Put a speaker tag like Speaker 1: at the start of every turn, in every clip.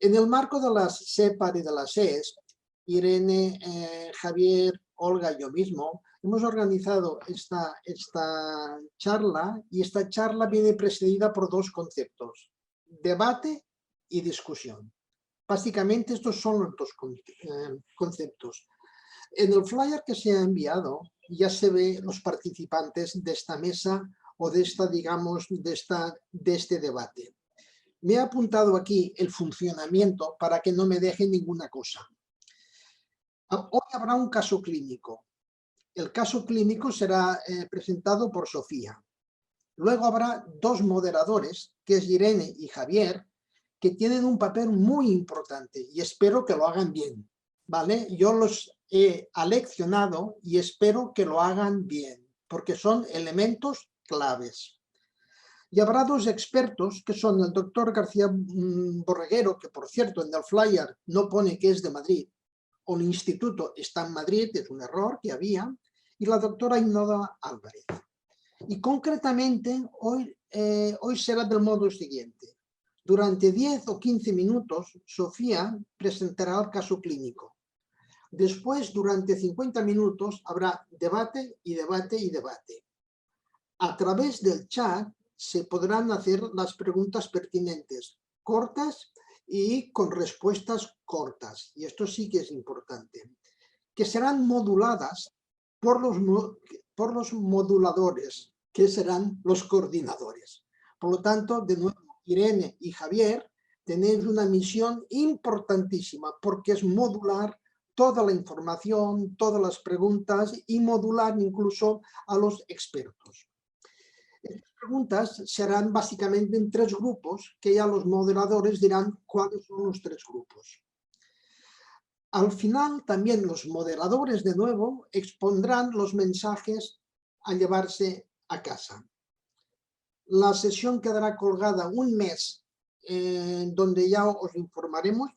Speaker 1: En el marco de las SEPAR y de las SES, Irene, Javier, Olga y yo mismo hemos organizado esta charla, y esta charla viene precedida por dos conceptos: debate y discusión. Básicamente estos son los dos conceptos. En el flyer que se ha enviado ya se ve los participantes de esta mesa o de este debate. Me he apuntado aquí el funcionamiento para que no me deje ninguna cosa. Hoy habrá un caso clínico. El caso clínico será presentado por Sofía. Luego habrá dos moderadores, que es Irene y Javier, que tienen un papel muy importante y espero que lo hagan bien, ¿vale? Yo los he aleccionado y espero que lo hagan bien, porque son elementos claves. Y habrá dos expertos, que son el doctor García Borreguero, que por cierto en el flyer no pone que es de Madrid, o el instituto está en Madrid, es un error que había, y la doctora Ainhoa Álvarez. Y concretamente hoy será del modo siguiente. Durante 10 o 15 minutos, Sofía presentará el caso clínico. Después, durante 50 minutos, habrá debate y debate y debate. A través del chat se podrán hacer las preguntas pertinentes, cortas y con respuestas cortas. Y esto sí que es importante. Que serán moduladas por los moduladores, que serán los coordinadores. Por lo tanto, de nuevo, Irene y Javier, tenéis una misión importantísima, porque es modular toda la información, todas las preguntas y modular incluso a los expertos. Estas preguntas serán básicamente en tres grupos, que ya los moderadores dirán cuáles son los tres grupos. Al final, también los moderadores, de nuevo, expondrán los mensajes a llevarse a casa. La sesión quedará colgada un mes, donde ya os informaremos,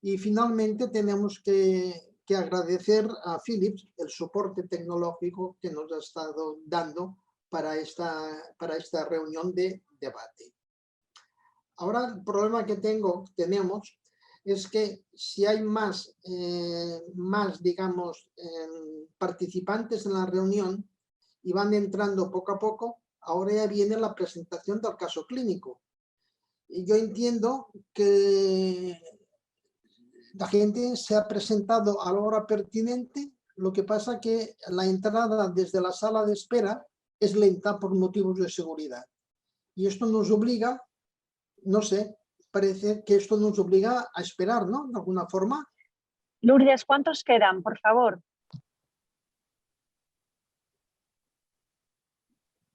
Speaker 1: y finalmente tenemos que agradecer a Philips el soporte tecnológico que nos ha estado dando para esta reunión de debate. Ahora el problema que tenemos es que si hay más digamos, participantes en la reunión y van entrando poco a poco, ahora ya viene la presentación del caso clínico. Y yo entiendo que la gente se ha presentado a la hora pertinente, lo que pasa que la entrada desde la sala de espera es lenta por motivos de seguridad. Y esto nos obliga, no sé, parece que esto nos obliga a esperar, ¿no? De alguna forma.
Speaker 2: Lourdes, ¿cuántos quedan, por favor?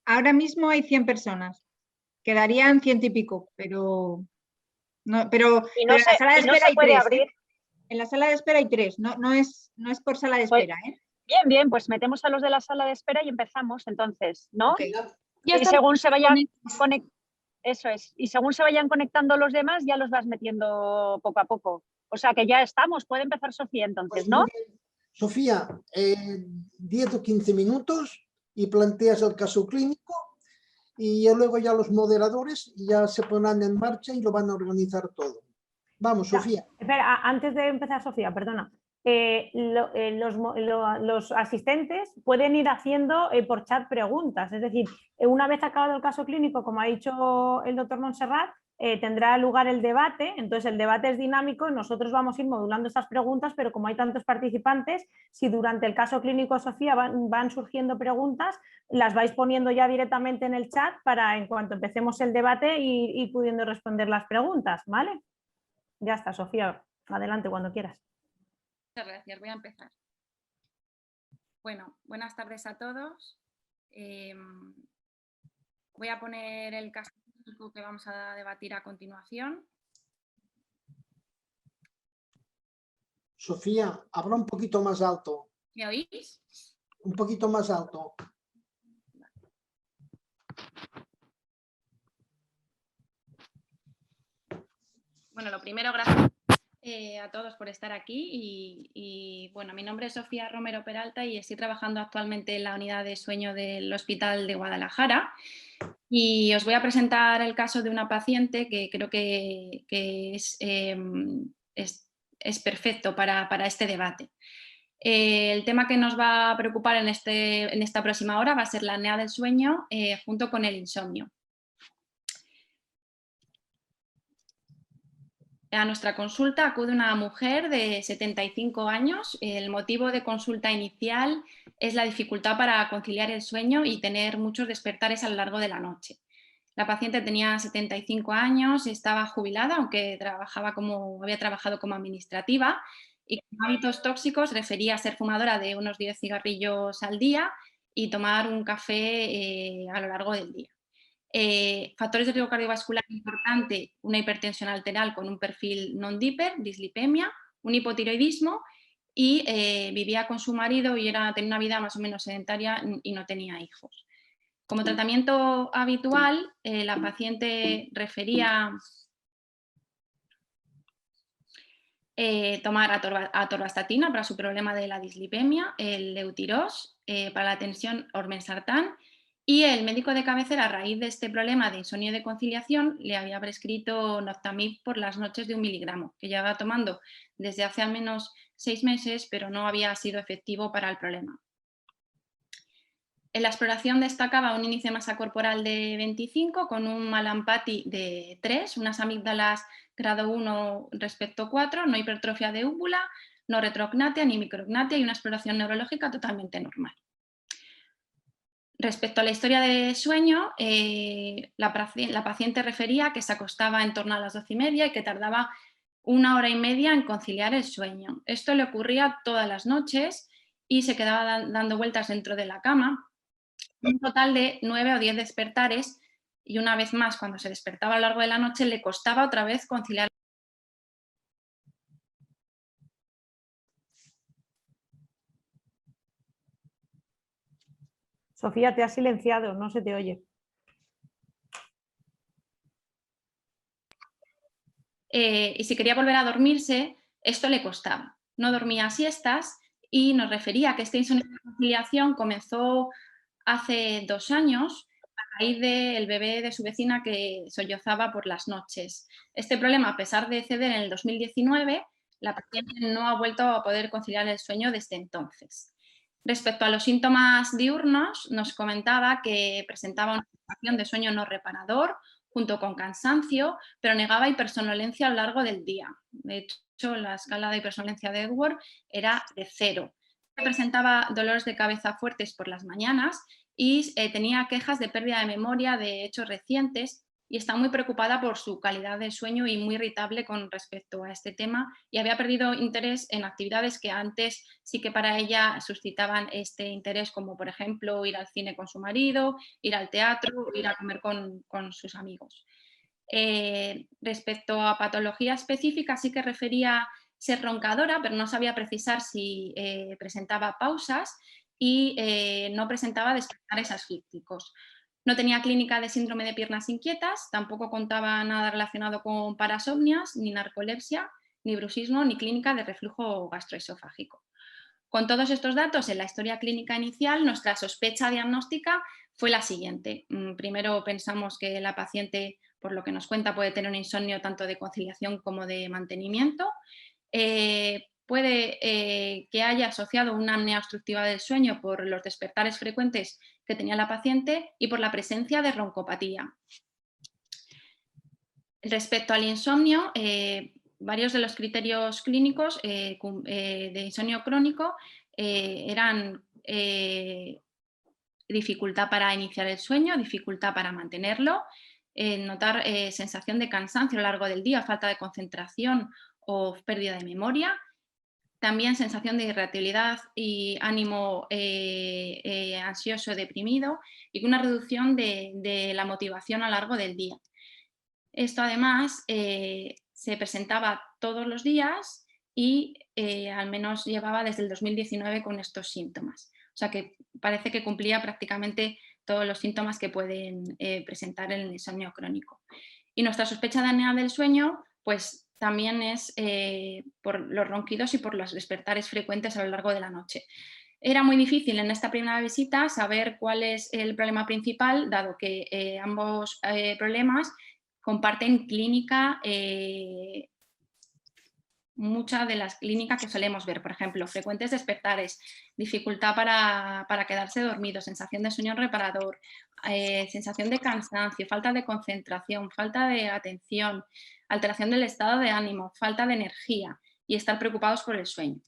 Speaker 3: Ahora mismo hay 100 personas. Quedarían 100 y pico, pero en la sala de espera hay 3. Abrir. En la sala de espera hay 3, no es por sala de espera.
Speaker 2: Bien, bien, pues metemos a los de la sala de espera y empezamos entonces, ¿no?
Speaker 3: Okay.
Speaker 2: Y según se vayan eso es, y según se vayan conectando los demás, ya los vas metiendo poco a poco. O sea que ya estamos, puede empezar Sofía entonces, ¿no?
Speaker 1: Sofía, 10 o 15 minutos y planteas el caso clínico y luego ya los moderadores ya se pondrán en marcha y lo van a organizar todo. Vamos, Sofía.
Speaker 4: Espera, antes de empezar, Sofía, perdona. Los asistentes pueden ir haciendo por chat preguntas, es decir, una vez acabado el caso clínico, como ha dicho el doctor Montserrat, tendrá lugar el debate. Entonces el debate es dinámico y nosotros vamos a ir modulando estas preguntas, pero como hay tantos participantes, si durante el caso clínico, Sofía, van surgiendo preguntas, las vais poniendo ya directamente en el chat para en cuanto empecemos el debate ir pudiendo responder las preguntas, ¿vale? Ya está, Sofía, adelante cuando quieras.
Speaker 5: Muchas gracias, voy a empezar. Bueno, buenas tardes a todos. Voy a poner el caso que vamos a debatir a continuación.
Speaker 1: Sofía, habla un poquito más alto.
Speaker 5: ¿Me oís?
Speaker 1: Un poquito más alto.
Speaker 5: Bueno, lo primero, gracias a todos por estar aquí y bueno, mi nombre es Sofía Romero Peralta y estoy trabajando actualmente en la unidad de sueño del Hospital de Guadalajara Y os voy a presentar el caso de una paciente que creo que es perfecto para este debate. El tema que nos va a preocupar en esta próxima hora va a ser la apnea del sueño junto con el insomnio. A nuestra consulta acude una mujer de 75 años. El motivo de consulta inicial es la dificultad para conciliar el sueño y tener muchos despertares a lo largo de la noche. La paciente tenía 75 años, estaba jubilada, aunque había trabajado como administrativa, y con hábitos tóxicos refería a ser fumadora de unos 10 cigarrillos al día y tomar un café a lo largo del día. Factores de riesgo cardiovascular importante, una hipertensión arterial con un perfil non-diper, dislipemia, un hipotiroidismo y vivía con su marido y tenía una vida más o menos sedentaria y no tenía hijos. Como tratamiento habitual, la paciente refería tomar atorvastatina para su problema de la dislipemia, el Leutirós para la tensión ormesartán, y el médico de cabecera, a raíz de este problema de insomnio y de conciliación, le había prescrito Noctamid por las noches de 1 miligramo, que llevaba tomando desde hace al menos 6 meses, pero no había sido efectivo para el problema. En la exploración destacaba un índice de masa corporal de 25 con un Mallampati de 3, unas amígdalas grado 1 respecto 4, no hipertrofia de úvula, no retrognatia ni micrognatia y una exploración neurológica totalmente normal. Respecto a la historia de sueño, la paciente refería que se acostaba en torno a las 12:30 y que tardaba 1 hora y media en conciliar el sueño. Esto le ocurría todas las noches y se quedaba dando vueltas dentro de la cama. Un total de 9 o 10 despertares y una vez más cuando se despertaba a lo largo de la noche le costaba otra vez conciliar.
Speaker 4: Sofía, te has silenciado, no se te oye.
Speaker 5: Y si quería volver a dormirse, esto le costaba. No dormía siestas y nos refería que esta insomnio de conciliación comenzó hace 2 años a raíz del bebé de su vecina que sollozaba por las noches. Este problema, a pesar de ceder en el 2019, la paciente no ha vuelto a poder conciliar el sueño desde entonces. Respecto a los síntomas diurnos, nos comentaba que presentaba una sensación de sueño no reparador junto con cansancio, pero negaba hipersonolencia a lo largo del día. De hecho, la escala de hipersonolencia de Edward era de 0. Presentaba dolores de cabeza fuertes por las mañanas y tenía quejas de pérdida de memoria de hechos recientes y está muy preocupada por su calidad de sueño y muy irritable con respecto a este tema y había perdido interés en actividades que antes sí que para ella suscitaban este interés, como por ejemplo ir al cine con su marido, ir al teatro, ir a comer con sus amigos. Respecto a patología específica sí que refería ser roncadora, pero no sabía precisar si presentaba pausas y no presentaba despertares asfícticos. No tenía clínica de síndrome de piernas inquietas, tampoco contaba nada relacionado con parasomnias, ni narcolepsia, ni bruxismo, ni clínica de reflujo gastroesofágico. Con todos estos datos en la historia clínica inicial, nuestra sospecha diagnóstica fue la siguiente. Primero pensamos que la paciente, por lo que nos cuenta, puede tener un insomnio tanto de conciliación como de mantenimiento. Puede que haya asociado una apnea obstructiva del sueño por los despertares frecuentes que tenía la paciente y por la presencia de roncopatía. Respecto al insomnio, varios de los criterios clínicos de insomnio crónico eran dificultad para iniciar el sueño, dificultad para mantenerlo, notar sensación de cansancio a lo largo del día, falta de concentración o pérdida de memoria. También sensación de irritabilidad y ánimo ansioso, deprimido y una reducción de la motivación a lo largo del día. Esto además se presentaba todos los días y al menos llevaba desde el 2019 con estos síntomas. O sea que parece que cumplía prácticamente todos los síntomas que pueden presentar el insomnio crónico. Y nuestra sospecha de apnea del sueño, pues también es por los ronquidos y por los despertares frecuentes a lo largo de la noche. Era muy difícil en esta primera visita saber cuál es el problema principal, dado que ambos problemas comparten clínica, muchas de las clínicas que solemos ver, por ejemplo, frecuentes despertares, dificultad para quedarse dormido, sensación de sueño reparador, sensación de cansancio, falta de concentración, falta de atención, alteración del estado de ánimo, falta de energía y estar preocupados por el sueño.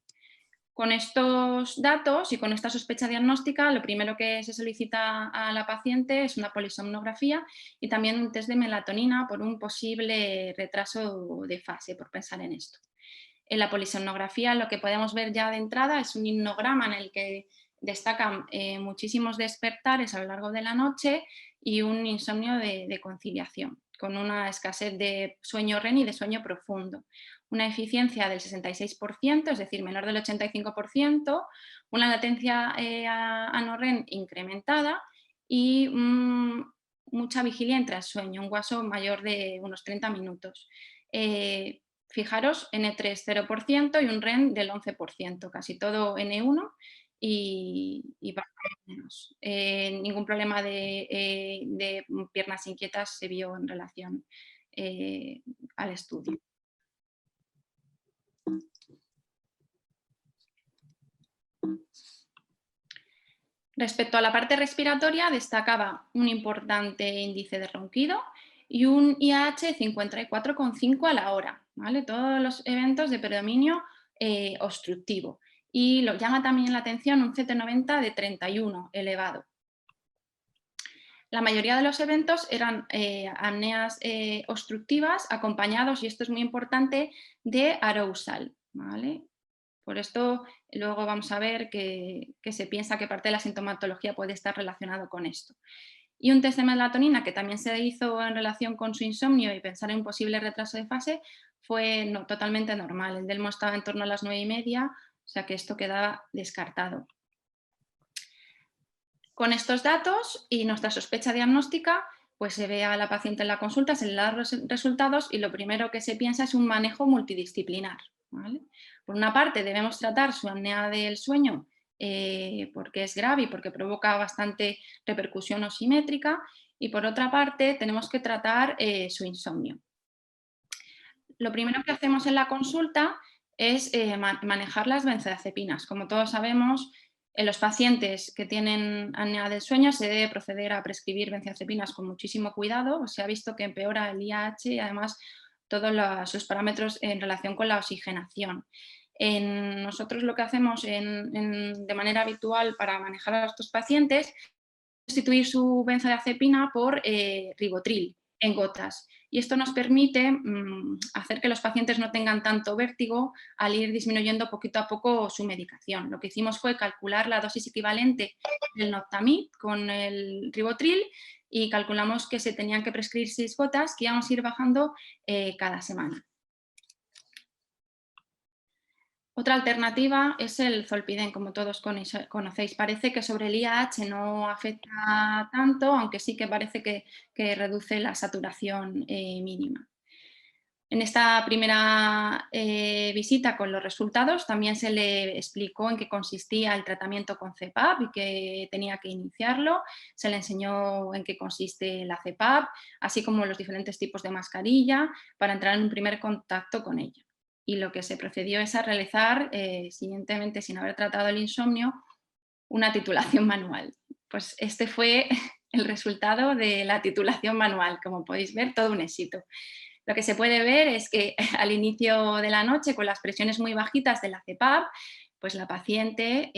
Speaker 5: Con estos datos y con esta sospecha diagnóstica, lo primero que se solicita a la paciente es una polisomnografía y también un test de melatonina por un posible retraso de fase, por pensar en esto. En la polisomnografía lo que podemos ver ya de entrada es un himnograma en el que destacan muchísimos despertares a lo largo de la noche y un insomnio de conciliación, con una escasez de sueño REM y de sueño profundo. Una eficiencia del 66%, es decir, menor del 85%, una latencia a no-REM incrementada y mucha vigilia entre el sueño, un WASO mayor de unos 30 minutos. Fijaros, N3 0% y un REM del 11%, casi todo N1 y bastante menos. Ningún problema de piernas inquietas se vio en relación al estudio. Respecto a la parte respiratoria, destacaba un importante índice de ronquido y un IAH 54,5 a la hora, ¿vale? Todos los eventos de predominio obstructivo. Y lo llama también la atención un CT90 de 31 elevado. La mayoría de los eventos eran apneas obstructivas acompañados, y esto es muy importante, de arousal, ¿vale? Por esto luego vamos a ver que se piensa que parte de la sintomatología puede estar relacionado con esto. Y un test de melatonina que también se hizo en relación con su insomnio y pensar en un posible retraso de fase fue totalmente normal. El Delmo estaba en torno a las 9:30, o sea que esto quedaba descartado. Con estos datos y nuestra sospecha diagnóstica, pues se ve a la paciente en la consulta, se le dan los resultados y lo primero que se piensa es un manejo multidisciplinar, ¿vale? Por una parte debemos tratar su apnea del sueño porque es grave y porque provoca bastante repercusión osimétrica, y por otra parte tenemos que tratar su insomnio. Lo primero que hacemos en la consulta es manejar las benzodiazepinas. Como todos sabemos, en los pacientes que tienen apnea del sueño se debe proceder a prescribir benzodiazepinas con muchísimo cuidado. Se ha visto que empeora el IAH y además todos sus parámetros en relación con la oxigenación. Nosotros lo que hacemos de manera habitual para manejar a estos pacientes es sustituir su benzodiazepina por ribotril en gotas. Y esto nos permite hacer que los pacientes no tengan tanto vértigo al ir disminuyendo poquito a poco su medicación. Lo que hicimos fue calcular la dosis equivalente del Noctamid con el ribotril y calculamos que se tenían que prescribir 6 gotas que íbamos a ir bajando cada semana. Otra alternativa es el zolpidem, como todos conocéis. Parece que sobre el IAH no afecta tanto, aunque sí que parece que reduce la saturación mínima. En esta primera visita con los resultados también se le explicó en qué consistía el tratamiento con CPAP y que tenía que iniciarlo. Se le enseñó en qué consiste la CPAP, así como los diferentes tipos de mascarilla para entrar en un primer contacto con ella. Y lo que se procedió es a realizar, siguientemente, sin haber tratado el insomnio, una titulación manual. Pues este fue el resultado de la titulación manual. Como podéis ver, todo un éxito. Lo que se puede ver es que al inicio de la noche, con las presiones muy bajitas de la CPAP, pues la paciente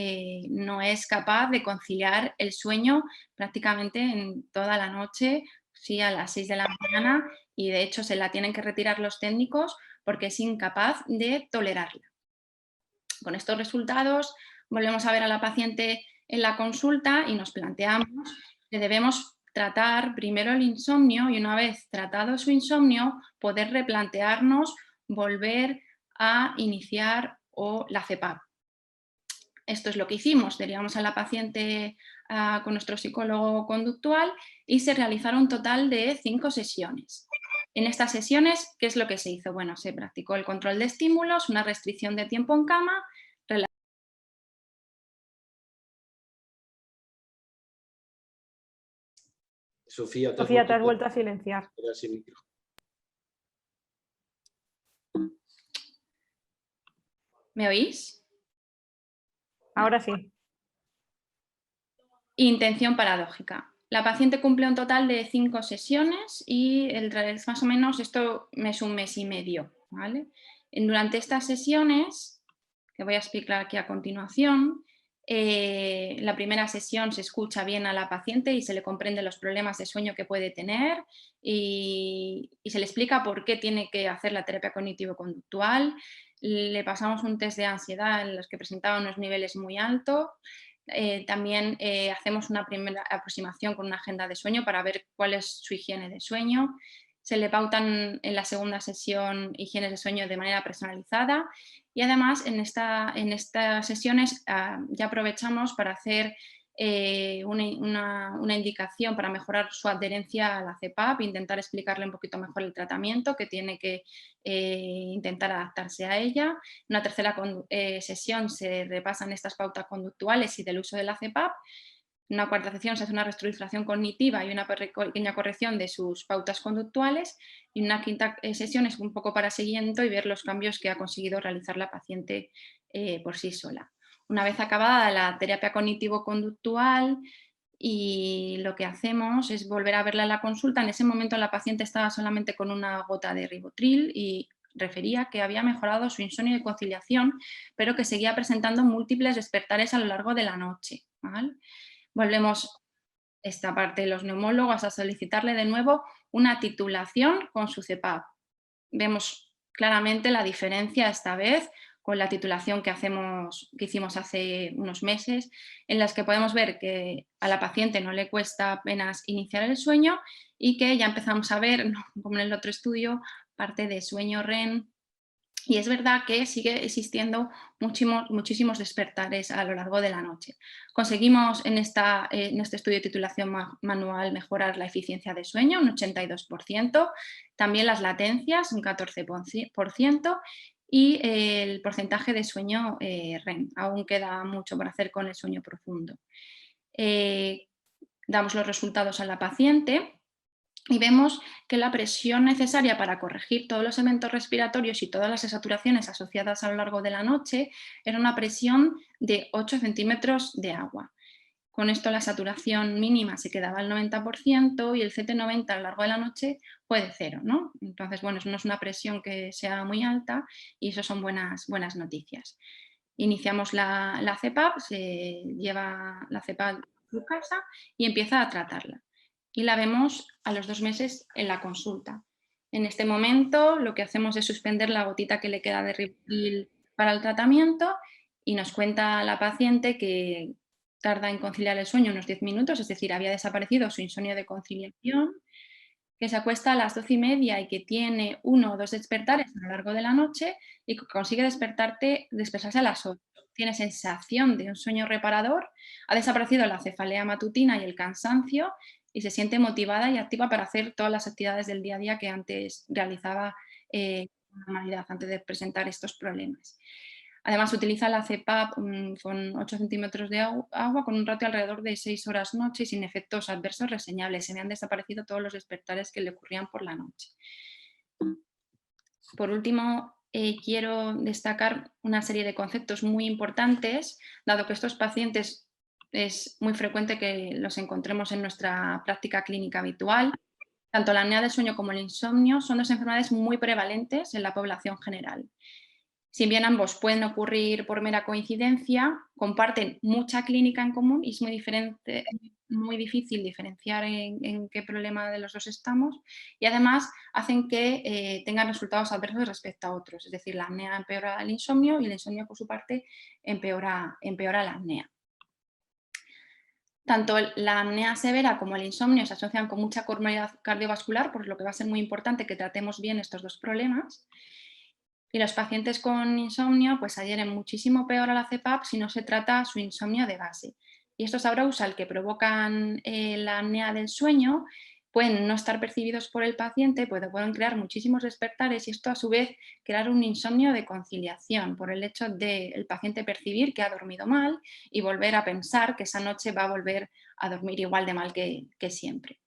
Speaker 5: no es capaz de conciliar el sueño prácticamente en toda la noche, sí, a las 6 de la mañana, y de hecho se la tienen que retirar los técnicos porque es incapaz de tolerarla. Con estos resultados volvemos a ver a la paciente en la consulta y nos planteamos que debemos tratar primero el insomnio y una vez tratado su insomnio poder replantearnos volver a iniciar la CPAP. Esto es lo que hicimos, derivamos a la paciente con nuestro psicólogo conductual y se realizaron un total de 5 sesiones. En estas sesiones, ¿qué es lo que se hizo? Bueno, se practicó el control de estímulos, una restricción de tiempo en cama,
Speaker 6: Sofía,
Speaker 4: te has vuelto a silenciar.
Speaker 5: ¿Me oís?
Speaker 4: Ahora sí.
Speaker 5: Intención paradójica. La paciente cumple un total de 5 sesiones y más o menos esto es un mes y medio, ¿vale? Durante estas sesiones, que voy a explicar aquí a continuación, la primera sesión se escucha bien a la paciente y se le comprende los problemas de sueño que puede tener y se le explica por qué tiene que hacer la terapia cognitivo-conductual. Le pasamos un test de ansiedad en los que presentaba unos niveles muy altos. También hacemos una primera aproximación con una agenda de sueño para ver cuál es su higiene de sueño. Se le pautan en la segunda sesión higienes de sueño de manera personalizada y además en estas sesiones ya aprovechamos para hacer una indicación para mejorar su adherencia a la CPAP, intentar explicarle un poquito mejor el tratamiento, que tiene que intentar adaptarse a ella. En una tercera sesión se repasan estas pautas conductuales y del uso de la CPAP. En una cuarta sesión se hace una reestructuración cognitiva y una pequeña corrección de sus pautas conductuales. Y en una quinta sesión es un poco para seguimiento y ver los cambios que ha conseguido realizar la paciente por sí sola. Una vez acabada la terapia cognitivo-conductual, y lo que hacemos es volver a verla en la consulta. En ese momento la paciente estaba solamente con una gota de ribotril y refería que había mejorado su insomnio y conciliación, pero que seguía presentando múltiples despertares a lo largo de la noche, ¿vale? Volvemos esta parte de los neumólogos a solicitarle de nuevo una titulación con su CPAP. Vemos claramente la diferencia esta vez con la titulación que hicimos hace unos meses, en las que podemos ver que a la paciente no le cuesta apenas iniciar el sueño y que ya empezamos a ver, como en el otro estudio, parte de sueño REM. Y es verdad que sigue existiendo muchísimos despertares a lo largo de la noche. Conseguimos en este estudio de titulación manual mejorar la eficiencia de sueño, un 82%, también las latencias, un 14%, y el porcentaje de sueño REM. Aún queda mucho por hacer con el sueño profundo. Damos los resultados a la paciente y vemos que la presión necesaria para corregir todos los eventos respiratorios y todas las desaturaciones asociadas a lo largo de la noche era una presión de 8 centímetros de agua. Con esto la saturación mínima se quedaba al 90% y el CT90 a lo largo de la noche fue de 0, ¿no? Entonces, bueno, no es una presión que sea muy alta y eso son buenas noticias. Iniciamos la CPAP, se lleva la CPAP a su casa y empieza a tratarla. Y la vemos a los 2 meses en la consulta. En este momento lo que hacemos es suspender la gotita que le queda de Ribotril para el tratamiento y nos cuenta la paciente que tarda en conciliar el sueño unos 10 minutos, es decir, había desaparecido su insomnio de conciliación, que se acuesta a las 12:30 y que tiene 1 o 2 despertares a lo largo de la noche y que consigue despertarse a las 8. Tiene sensación de un sueño reparador, ha desaparecido la cefalea matutina y el cansancio y se siente motivada y activa para hacer todas las actividades del día a día que antes realizaba con normalidad, antes de presentar estos problemas. Además, utiliza la CPAP con 8 centímetros de agua con un ratio alrededor de 6 horas noche y sin efectos adversos reseñables. Se me han desaparecido todos los despertares que le ocurrían por la noche. Por último, quiero destacar una serie de conceptos muy importantes, dado que estos pacientes es muy frecuente que los encontremos en nuestra práctica clínica habitual. Tanto la apnea del sueño como el insomnio son 2 enfermedades muy prevalentes en la población general. Si bien ambos pueden ocurrir por mera coincidencia, comparten mucha clínica en común y es muy difícil diferenciar en qué problema de los dos estamos y además hacen que tengan resultados adversos respecto a otros, es decir, la apnea empeora el insomnio y el insomnio por su parte empeora la apnea. Tanto la apnea severa como el insomnio se asocian con mucha comorbilidad cardiovascular, por lo que va a ser muy importante que tratemos bien estos 2 problemas. Y los pacientes con insomnio pues adhieren muchísimo peor a la CPAP si no se trata su insomnio de base. Y estos arousal que provocan la apnea del sueño pueden no estar percibidos por el paciente, pueden crear muchísimos despertares y esto a su vez crear un insomnio de conciliación por el hecho del paciente percibir que ha dormido mal y volver a pensar que esa noche va a volver a dormir igual de mal que siempre.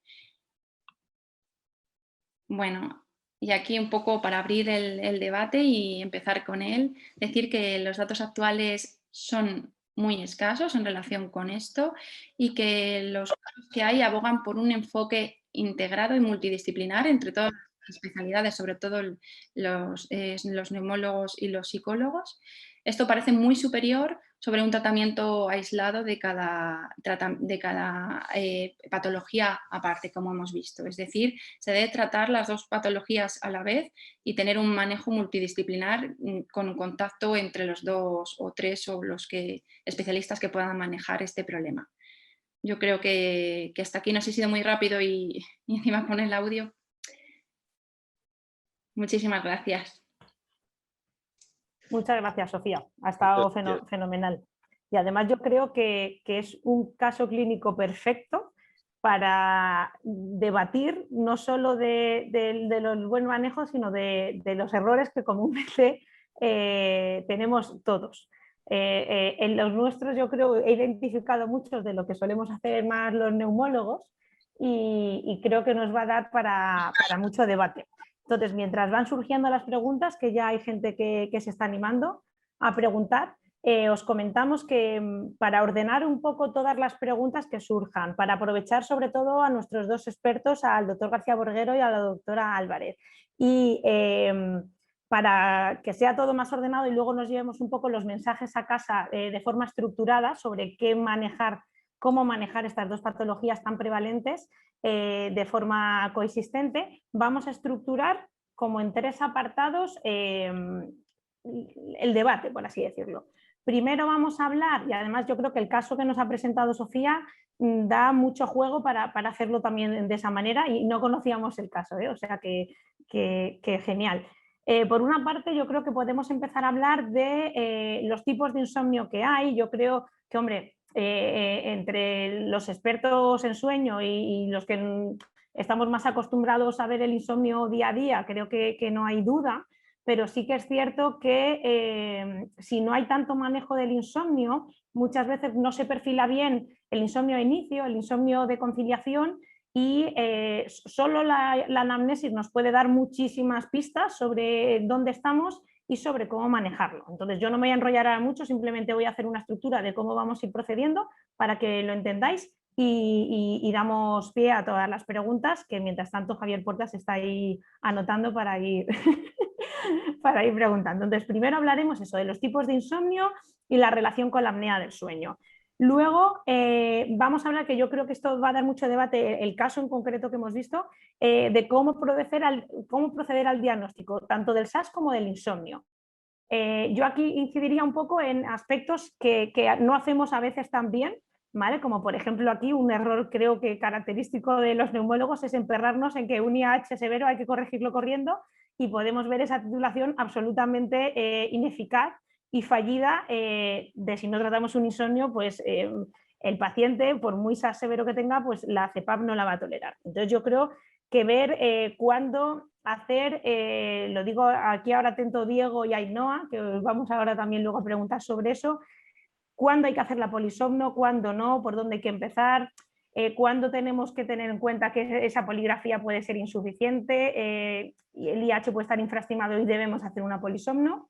Speaker 5: Bueno, y aquí un poco para abrir el debate y empezar con él, decir que los datos actuales son muy escasos en relación con esto y que los casos que hay abogan por un enfoque integrado y multidisciplinar entre todas las especialidades, sobre todo los neumólogos y los psicólogos. Esto parece muy superior sobre un tratamiento aislado de cada patología aparte, como hemos visto. Es decir, se debe tratar las dos patologías a la vez y tener un manejo multidisciplinar con un contacto entre los 2 o 3 o los especialistas que puedan manejar este problema. Yo creo que hasta aquí no sé si he sido muy rápido y encima con el audio. Muchísimas gracias.
Speaker 4: Muchas gracias, Sofía. Ha estado fenomenal. Y además yo creo que es un caso clínico perfecto para debatir no solo de los buenos manejos, sino de los errores que comúnmente tenemos todos. En los nuestros yo creo he identificado muchos de lo que solemos hacer más los neumólogos y creo que nos va a dar para mucho debate. Entonces, mientras van surgiendo las preguntas, que ya hay gente que se está animando a preguntar, os comentamos que para ordenar un poco todas las preguntas que surjan, para aprovechar sobre todo a nuestros dos expertos, al doctor García Borguero y a la doctora Álvarez, y para que sea todo más ordenado y luego nos llevemos un poco los mensajes a casa de forma estructurada sobre cómo manejar estas dos patologías tan prevalentes de forma coexistente, vamos a estructurar como en 3 apartados el debate, por así decirlo. Primero vamos a hablar, y además yo creo que el caso que nos ha presentado Sofía da mucho juego para hacerlo también de esa manera y no conocíamos el caso, o sea que genial. Por una parte yo creo que podemos empezar a hablar de los tipos de insomnio que hay. Yo creo que, hombre, entre los expertos en sueño y los que estamos más acostumbrados a ver el insomnio día a día, creo que no hay duda, pero sí que es cierto que si no hay tanto manejo del insomnio, muchas veces no se perfila bien el insomnio de inicio, el insomnio de conciliación, y solo la anamnesis nos puede dar muchísimas pistas sobre dónde estamos y sobre cómo manejarlo. Entonces yo no me voy a enrollar ahora mucho, simplemente voy a hacer una estructura de cómo vamos a ir procediendo para que lo entendáis y damos pie a todas las preguntas, que mientras tanto Javier Portas está ahí anotando para ir, para ir preguntando. Entonces primero hablaremos eso de los tipos de insomnio y la relación con la apnea del sueño. Luego vamos a hablar, que yo creo que esto va a dar mucho debate, el caso en concreto que hemos visto, de cómo proceder al diagnóstico, tanto del SAS como del insomnio. Yo aquí incidiría un poco en aspectos que no hacemos a veces tan bien, ¿vale? Como por ejemplo aquí un error creo que característico de los neumólogos es emperrarnos en que un IAH severo hay que corregirlo corriendo, y podemos ver esa titulación absolutamente ineficaz y fallida de si no tratamos un insomnio, pues el paciente, por muy SAS severo que tenga, pues la CEPAP no la va a tolerar. Entonces yo creo que ver cuándo hacer, lo digo aquí ahora atento Diego y Ainhoa, que os vamos ahora también luego a preguntar sobre eso, cuándo hay que hacer la polisomno, cuándo no, por dónde hay que empezar, cuándo tenemos que tener en cuenta que esa poligrafía puede ser insuficiente y el IH puede estar infraestimado y debemos hacer una polisomno,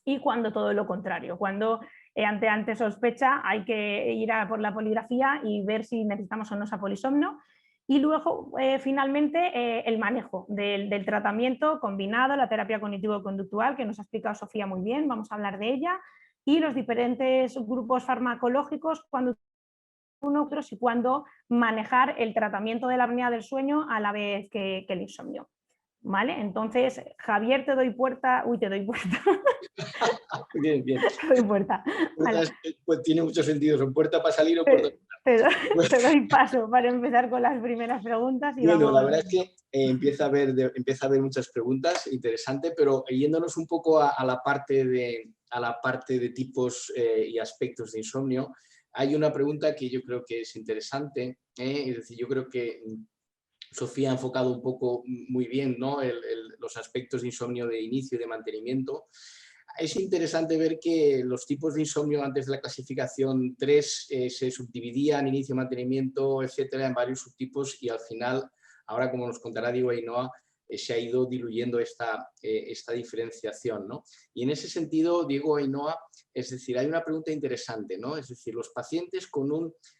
Speaker 4: y cuando todo lo contrario, cuando ante sospecha hay que ir a por la poligrafía y ver si necesitamos o no esa polisomno. Y luego, finalmente, el manejo del tratamiento combinado, la terapia cognitivo-conductual, que nos ha explicado Sofía muy bien, vamos a hablar de ella, y los diferentes grupos farmacológicos, cuando otros, y cuándo manejar el tratamiento de la apnea del sueño a la vez que el insomnio. ¿Vale? Entonces, Javier, te doy puerta. Uy, te doy puerta.
Speaker 6: Bien, bien.
Speaker 4: Te doy puerta.
Speaker 6: Pues tiene mucho sentido, son puerta para salir o puerta
Speaker 4: para entrar. Te doy paso para empezar con las primeras preguntas. Y
Speaker 6: bueno,
Speaker 4: vamos...
Speaker 6: la verdad es que empieza a haber muchas preguntas, interesante, pero yéndonos un poco a la parte de tipos y aspectos de insomnio, hay una pregunta que yo creo que es interesante, es decir, yo creo que Sofía ha enfocado un poco muy bien, ¿no? Los aspectos de insomnio de inicio y de mantenimiento. Es interesante ver que los tipos de insomnio antes de la clasificación 3 se subdividían, inicio, mantenimiento, etcétera, en varios subtipos, y al final, ahora como nos contará Diego Ainhoa, se ha ido diluyendo esta diferenciación, ¿no? Y en ese sentido, Diego, Ainhoa, es decir, hay una pregunta interesante, ¿no? Es decir, los pacientes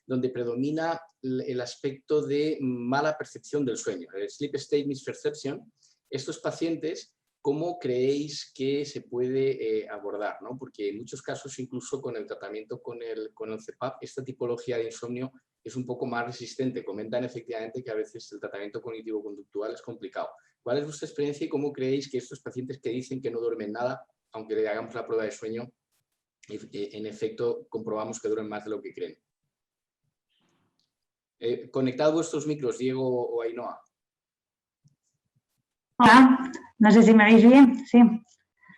Speaker 6: donde predomina el aspecto de mala percepción del sueño, el sleep state misperception, estos pacientes, ¿cómo creéis que se puede abordar, ¿no? Porque en muchos casos, incluso con el tratamiento con el CPAP, esta tipología de insomnio es un poco más resistente. Comentan efectivamente que a veces el tratamiento cognitivo-conductual es complicado. ¿Cuál es vuestra experiencia y cómo creéis que estos pacientes que dicen que no duermen nada, aunque le hagamos la prueba de sueño, en efecto comprobamos que duermen más de lo que creen? Conectad vuestros micros, Diego o Ainhoa.
Speaker 7: Hola, no sé si me veis bien. Sí.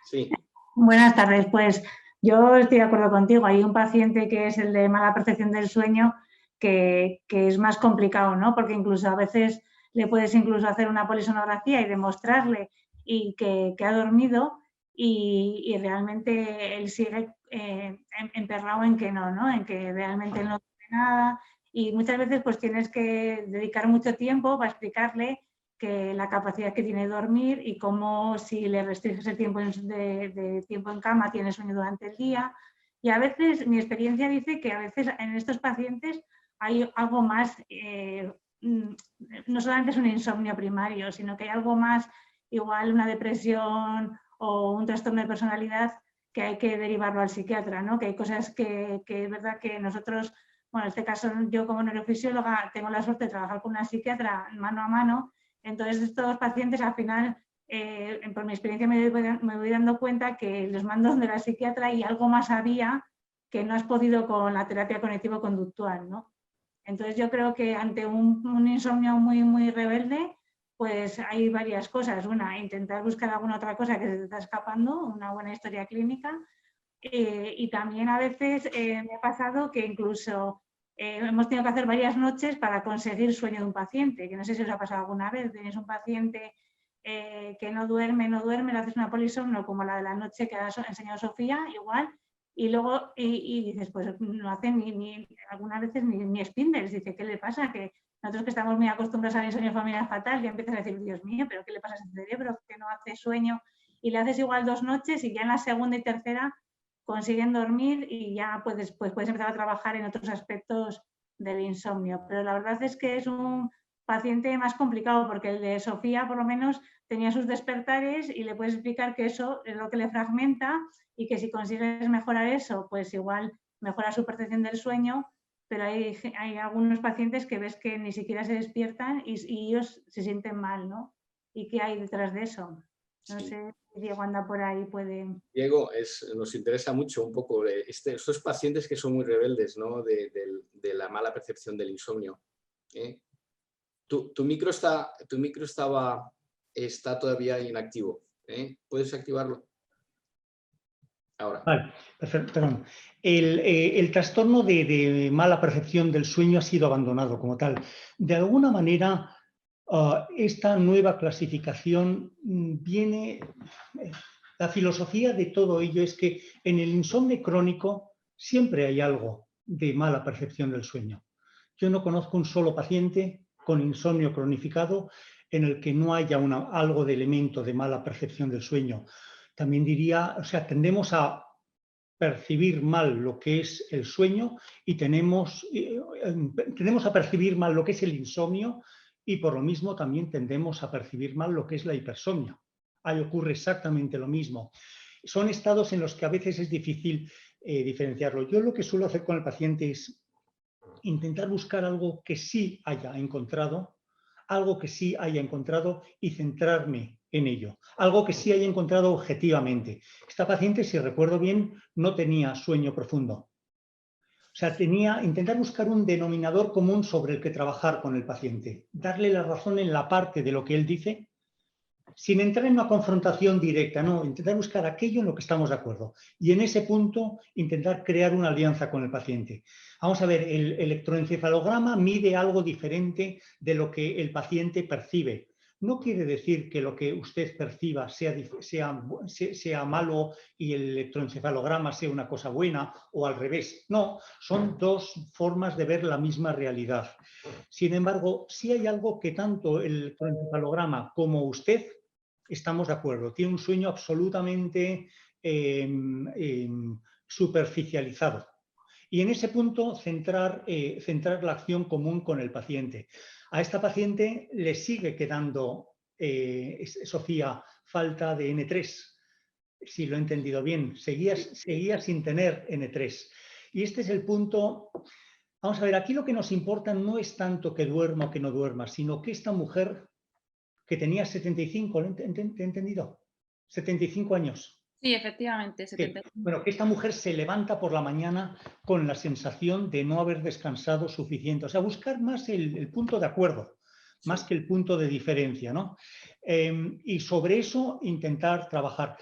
Speaker 6: Sí.
Speaker 7: Buenas tardes. Pues yo estoy de acuerdo contigo. Hay un paciente que es el de mala percepción del sueño que es más complicado, ¿no? Porque incluso a veces le puedes incluso hacer una polisonografía y demostrarle que ha dormido y realmente él sigue emperrado en que no, ¿no? En que realmente él no duerme nada y muchas veces pues tienes que dedicar mucho tiempo para explicarle que la capacidad que tiene de dormir y cómo si le restringes el tiempo de tiempo en cama tiene sueño durante el día. Y a veces mi experiencia dice que a veces en estos pacientes hay algo más, no solamente es un insomnio primario, sino que hay algo más, igual una depresión o un trastorno de personalidad que hay que derivarlo al psiquiatra, ¿no? Que hay cosas que es verdad que nosotros, bueno, en este caso yo como neurofisióloga tengo la suerte de trabajar con una psiquiatra mano a mano. Entonces, estos pacientes al final, por mi experiencia me voy dando cuenta que les mando donde la psiquiatra y algo más había que no has podido con la terapia cognitivo-conductual, ¿no? Entonces, yo creo que ante un insomnio muy, muy rebelde, pues hay varias cosas. Una, intentar buscar alguna otra cosa que se te está escapando, una buena historia clínica. Y también a veces me ha pasado que incluso hemos tenido que hacer varias noches para conseguir sueño de un paciente, que no sé si os ha pasado alguna vez, tenéis un paciente que no duerme, le haces una polisomno como la de la noche que ha enseñado Sofía, igual, y luego y dices, pues no hace algunas veces ni spindles, dice, ¿qué le pasa? Que nosotros que estamos muy acostumbrados al insomnio familiar fatal, ya empiezas a decir, Dios mío, ¿pero qué le pasa a ese cerebro? Que no hace sueño, y le haces igual 2 noches y ya en la segunda y tercera consiguen dormir y ya puedes empezar a trabajar en otros aspectos del insomnio. Pero la verdad es que es un paciente más complicado porque el de Sofía por lo menos tenía sus despertares y le puedes explicar que eso es lo que le fragmenta y que si consigues mejorar eso, pues igual mejora su percepción del sueño, pero hay algunos pacientes que ves que ni siquiera se despiertan y ellos se sienten mal, ¿no? ¿Y qué hay detrás de eso? No sé, Diego anda por ahí, puede...
Speaker 6: Diego, nos interesa mucho un poco estos pacientes que son muy rebeldes, ¿no? de la mala percepción del insomnio. Tu micro está todavía inactivo. ¿Puedes activarlo? Ahora.
Speaker 8: Vale, perfecto, perdón. El trastorno de mala percepción del sueño ha sido abandonado como tal. De alguna manera, esta nueva clasificación viene... La filosofía de todo ello es que en el insomnio crónico siempre hay algo de mala percepción del sueño. Yo no conozco un solo paciente con insomnio cronificado en el que no haya algo de elemento de mala percepción del sueño. También diría, o sea, tendemos a percibir mal lo que es el sueño y tendemos a percibir mal lo que es el insomnio y por lo mismo también tendemos a percibir mal lo que es la hipersomnia. Ahí ocurre exactamente lo mismo. Son estados en los que a veces es difícil diferenciarlo. Yo lo que suelo hacer con el paciente es intentar buscar algo que sí haya encontrado y centrarme en ello. Algo que sí haya encontrado objetivamente. Esta paciente, si recuerdo bien, no tenía sueño profundo. O sea, intentar buscar un denominador común sobre el que trabajar con el paciente. Darle la razón en la parte de lo que él dice, sin entrar en una confrontación directa, no, intentar buscar aquello en lo que estamos de acuerdo. Y en ese punto, intentar crear una alianza con el paciente. Vamos a ver, el electroencefalograma mide algo diferente de lo que el paciente percibe. no quiere decir que lo que usted perciba sea malo y el electroencefalograma sea una cosa buena o al revés. No, son dos formas de ver la misma realidad. Sin embargo, sí hay algo que tanto el electroencefalograma como usted estamos de acuerdo. Tiene un sueño absolutamente superficializado. Y en ese punto centrar la acción común con el paciente. A esta paciente le sigue quedando, Sofía, falta de N3, si lo he entendido bien. Seguía sin tener N3. Y este es el punto. Vamos a ver, aquí lo que nos importa no es tanto que duerma o que no duerma, sino que esta mujer que tenía 75, ¿he entendido? 75 años.
Speaker 5: Sí, efectivamente.
Speaker 8: Bueno, que esta mujer se levanta por la mañana con la sensación de no haber descansado suficiente. O sea, buscar más el punto de acuerdo, más que el punto de diferencia, ¿no? Y sobre eso intentar trabajar.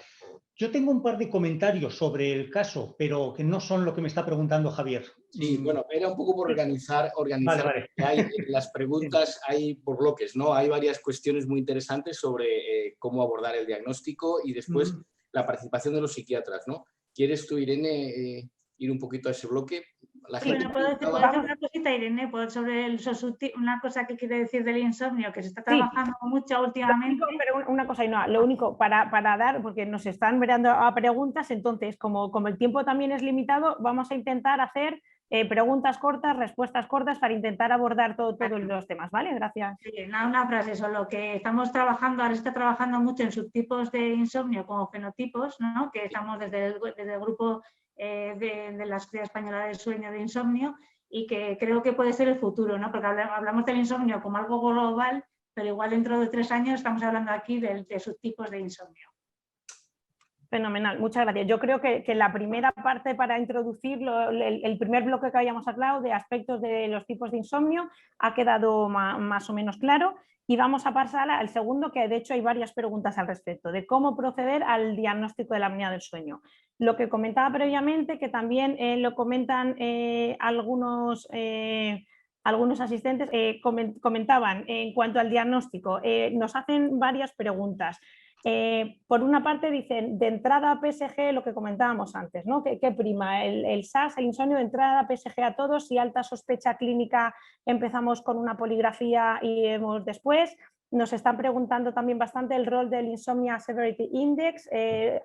Speaker 8: Yo tengo un par de comentarios sobre el caso, pero que no son lo que me está preguntando Javier.
Speaker 6: Sí, bueno, era un poco por organizar.
Speaker 8: Vale.
Speaker 6: Hay, las preguntas hay por bloques, ¿no? Hay varias cuestiones muy interesantes sobre cómo abordar el diagnóstico y después la participación de los psiquiatras, ¿no? ¿Quieres tú, Irene, ir un poquito a ese bloque? La
Speaker 7: sí,
Speaker 6: gente
Speaker 7: ¿puedo decir una cosita, Irene? Sobre una cosa que quiere decir del insomnio, que se está trabajando mucho últimamente.
Speaker 4: Pero una cosa, Ainhoa, lo único, para dar, porque nos están mirando a preguntas, entonces, como el tiempo también es limitado, vamos a intentar hacer preguntas cortas, respuestas cortas, para intentar abordar todos los temas, ¿vale? Gracias.
Speaker 7: Sí, una frase, solo que estamos trabajando, ahora está trabajando mucho en subtipos de insomnio como fenotipos, ¿no? Que estamos desde el grupo de la Sociedad Española del Sueño de Insomnio, y que creo que puede ser el futuro, ¿no? Porque hablamos del insomnio como algo global, pero igual dentro de 3 años estamos hablando aquí de subtipos de insomnio.
Speaker 4: Fenomenal, muchas gracias. Yo creo que la primera parte para introducir el primer bloque que habíamos hablado de aspectos de los tipos de insomnio ha quedado más o menos claro, y vamos a pasar al segundo, que de hecho hay varias preguntas al respecto, de cómo proceder al diagnóstico de la apnea del sueño. Lo que comentaba previamente, que también lo comentan algunos asistentes, comentaban en cuanto al diagnóstico, nos hacen varias preguntas. Por una parte dicen, de entrada PSG, lo que comentábamos antes, ¿no? ¿Qué prima? El SAS, el insomnio, de entrada PSG a todos, y alta sospecha clínica empezamos con una poligrafía y vemos después. Nos están preguntando también bastante el rol del Insomnia Severity Index.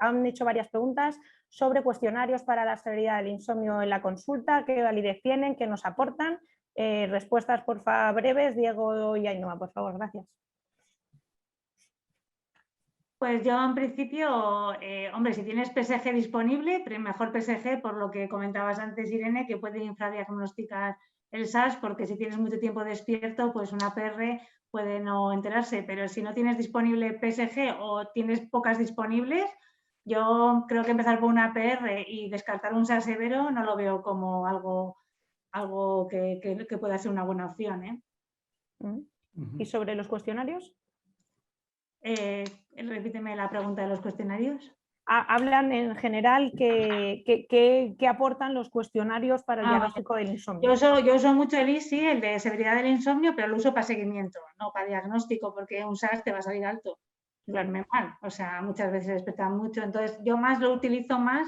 Speaker 4: Han hecho varias preguntas sobre cuestionarios para la severidad del insomnio en la consulta, qué validez tienen, qué nos aportan. Respuestas, por favor, breves. Diego y Ainhoa, por favor, gracias.
Speaker 7: Pues yo en principio, hombre, si tienes PSG disponible, mejor PSG, por lo que comentabas antes, Irene, que puede infradiagnosticar el SAS, porque si tienes mucho tiempo despierto, pues una PR puede no enterarse, pero si no tienes disponible PSG o tienes pocas disponibles, yo creo que empezar por una PR y descartar un SAS severo no lo veo como algo que pueda ser una buena opción, ¿eh?
Speaker 4: ¿Y sobre los cuestionarios?
Speaker 7: Repíteme la pregunta de los cuestionarios.
Speaker 4: Hablan en general qué aportan los cuestionarios para el diagnóstico del insomnio.
Speaker 7: Yo uso mucho el ISI, el de severidad del insomnio, pero lo uso para seguimiento, no para diagnóstico, porque un SAS te va a salir alto, duerme mal, o sea, muchas veces despertan mucho. Entonces yo lo utilizo más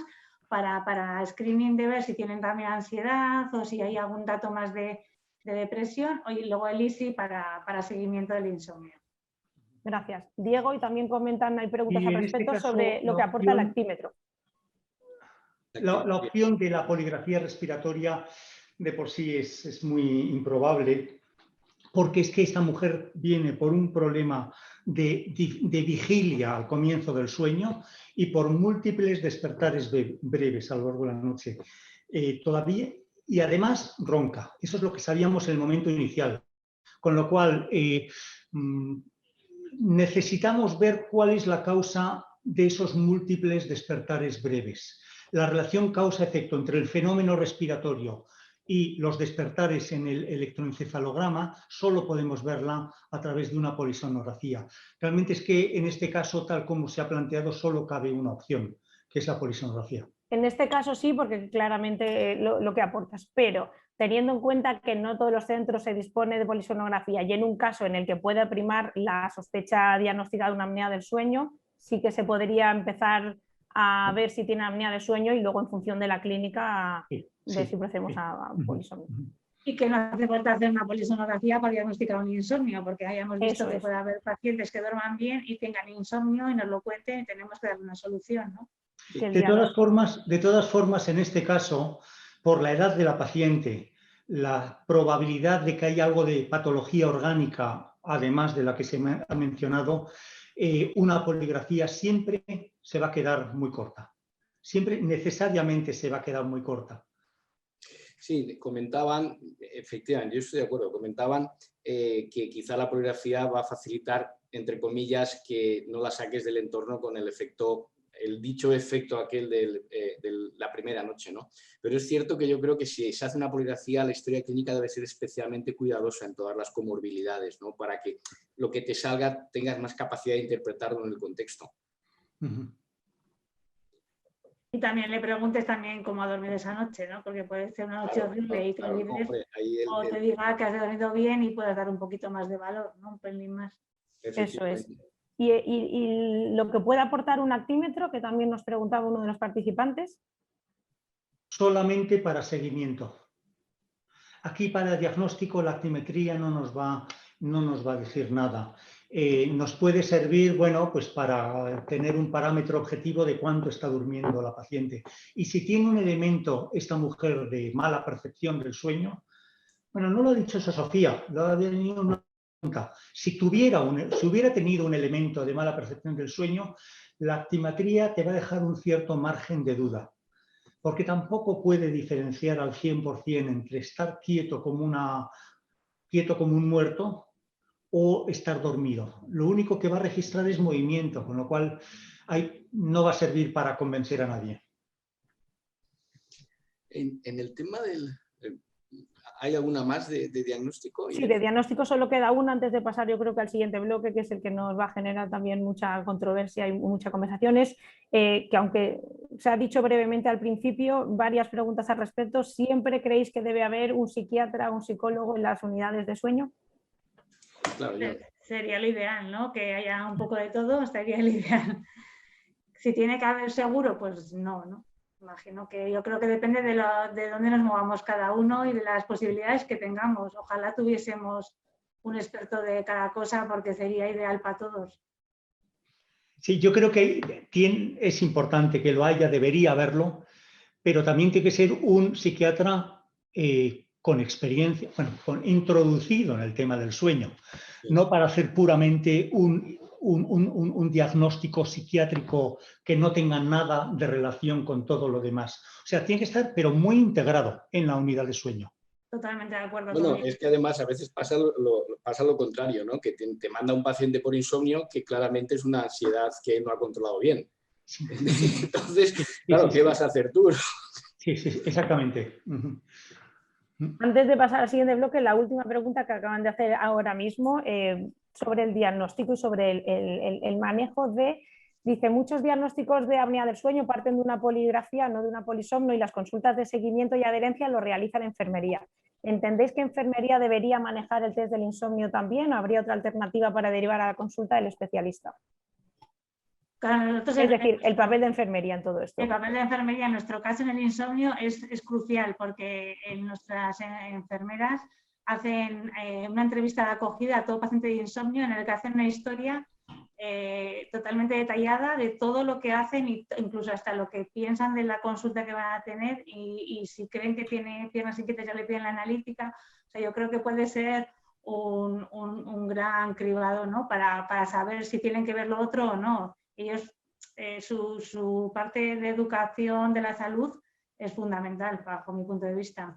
Speaker 7: para screening, de ver si tienen también ansiedad o si hay algún dato más de depresión, y luego el ISI para seguimiento del insomnio.
Speaker 4: Gracias. Diego, y también comentan, hay preguntas al respecto sobre lo que aporta el actímetro.
Speaker 8: La opción de la poligrafía respiratoria de por sí es muy improbable, porque es que esta mujer viene por un problema de vigilia al comienzo del sueño y por múltiples despertares breves a lo largo de la noche. Todavía, y además ronca. Eso es lo que sabíamos en el momento inicial. Con lo cual, necesitamos ver cuál es la causa de esos múltiples despertares breves. La relación causa-efecto entre el fenómeno respiratorio y los despertares en el electroencefalograma solo podemos verla a través de una polisonografía. Realmente es que en este caso, tal como se ha planteado, solo cabe una opción, que es la polisonografía.
Speaker 4: En este caso sí, porque claramente lo que aportas, pero teniendo en cuenta que no todos los centros se dispone de polisomnografía y en un caso en el que pueda primar la sospecha diagnóstica de una apnea del sueño, sí que se podría empezar a ver si tiene apnea del sueño y luego en función de la clínica ver si procedemos a polisomnio.
Speaker 7: Y que no hace falta hacer una polisomnografía para diagnosticar un insomnio, porque hayamos visto que puede haber pacientes que duerman bien y tengan insomnio y nos lo cuenten y tenemos que darle una solución, ¿no?
Speaker 8: De todas formas, en este caso, por la edad de la paciente, la probabilidad de que haya algo de patología orgánica, además de la que se me ha mencionado, una poligrafía siempre se va a quedar muy corta. Siempre necesariamente se va a quedar muy corta.
Speaker 6: Sí, comentaban, efectivamente, yo estoy de acuerdo, comentaban que quizá la poligrafía va a facilitar, entre comillas, que no la saques del entorno con el efecto, el dicho efecto aquel de la primera noche, ¿no? Pero es cierto que yo creo que si se hace una poligrafía, la historia clínica debe ser especialmente cuidadosa en todas las comorbilidades, ¿no? Para que lo que te salga tengas más capacidad de interpretarlo en el contexto.
Speaker 7: Y también le preguntes también cómo ha dormido esa noche, ¿no? Porque puede ser una noche horrible y te olvides, o te diga que has dormido bien y puedas dar un poquito más de valor, ¿no? Un pelín más.
Speaker 4: Eso es. Y lo que puede aportar un actímetro, que también nos preguntaba uno de los participantes.
Speaker 8: Solamente para seguimiento. Aquí para diagnóstico la actimetría no nos va a decir nada. Nos puede servir, bueno, pues para tener un parámetro objetivo de cuánto está durmiendo la paciente. Y si tiene un elemento, esta mujer, de mala percepción del sueño, bueno, no lo ha dicho eso Sofía, lo ha tenido una pregunta. Si hubiera tenido un elemento de mala percepción del sueño, la actimetría te va a dejar un cierto margen de duda, porque tampoco puede diferenciar al 100% entre estar quieto como un muerto o estar dormido. Lo único que va a registrar es movimiento, con lo cual no va a servir para convencer a nadie.
Speaker 6: En el tema del... ¿Hay alguna más de diagnóstico?
Speaker 4: Sí, de diagnóstico solo queda una antes de pasar, yo creo que al siguiente bloque, que es el que nos va a generar también mucha controversia y mucha conversación, es que aunque se ha dicho brevemente al principio, varias preguntas al respecto, ¿siempre creéis que debe haber un psiquiatra o un psicólogo en las unidades de sueño?
Speaker 6: Claro,
Speaker 7: sería lo ideal, ¿no? Que haya un poco de todo, sería el ideal. Si tiene que haber seguro, pues no. Imagino que yo creo que depende de dónde nos movamos cada uno y de las posibilidades que tengamos. Ojalá tuviésemos un experto de cada cosa porque sería ideal para todos.
Speaker 8: Sí, yo creo que es importante que lo haya, debería haberlo, pero también tiene que ser un psiquiatra con experiencia, introducido en el tema del sueño, no para hacer puramente un diagnóstico psiquiátrico que no tenga nada de relación con todo lo demás. O sea, tiene que estar, pero muy integrado en la unidad de sueño.
Speaker 7: Totalmente de acuerdo.
Speaker 6: Bueno, es que además a veces pasa lo contrario, ¿no? Que te manda un paciente por insomnio que claramente es una ansiedad que no ha controlado bien. Sí. Entonces, claro, ¿qué vas a hacer tú?
Speaker 8: Sí, exactamente.
Speaker 4: Antes de pasar al siguiente bloque, la última pregunta que acaban de hacer ahora mismo sobre el diagnóstico y sobre el manejo de... Dice, muchos diagnósticos de apnea del sueño parten de una poligrafía, no de una polisomno, y las consultas de seguimiento y adherencia lo realiza la enfermería. ¿Entendéis que enfermería debería manejar el test del insomnio también o habría otra alternativa para derivar a la consulta del especialista?
Speaker 7: Claro,
Speaker 4: es decir, el papel de enfermería en todo esto.
Speaker 7: El papel de enfermería en nuestro caso en el insomnio es crucial porque nuestras enfermeras hacen una entrevista de acogida a todo paciente de insomnio en el que hacen una historia totalmente detallada de todo lo que hacen e incluso hasta lo que piensan de la consulta que van a tener y si creen que tiene piernas inquietas ya le piden la analítica. O sea, yo creo que puede ser un gran cribado, ¿no? para saber si tienen que ver lo otro o no. Ellos, su parte de educación de la salud es fundamental bajo mi punto de vista.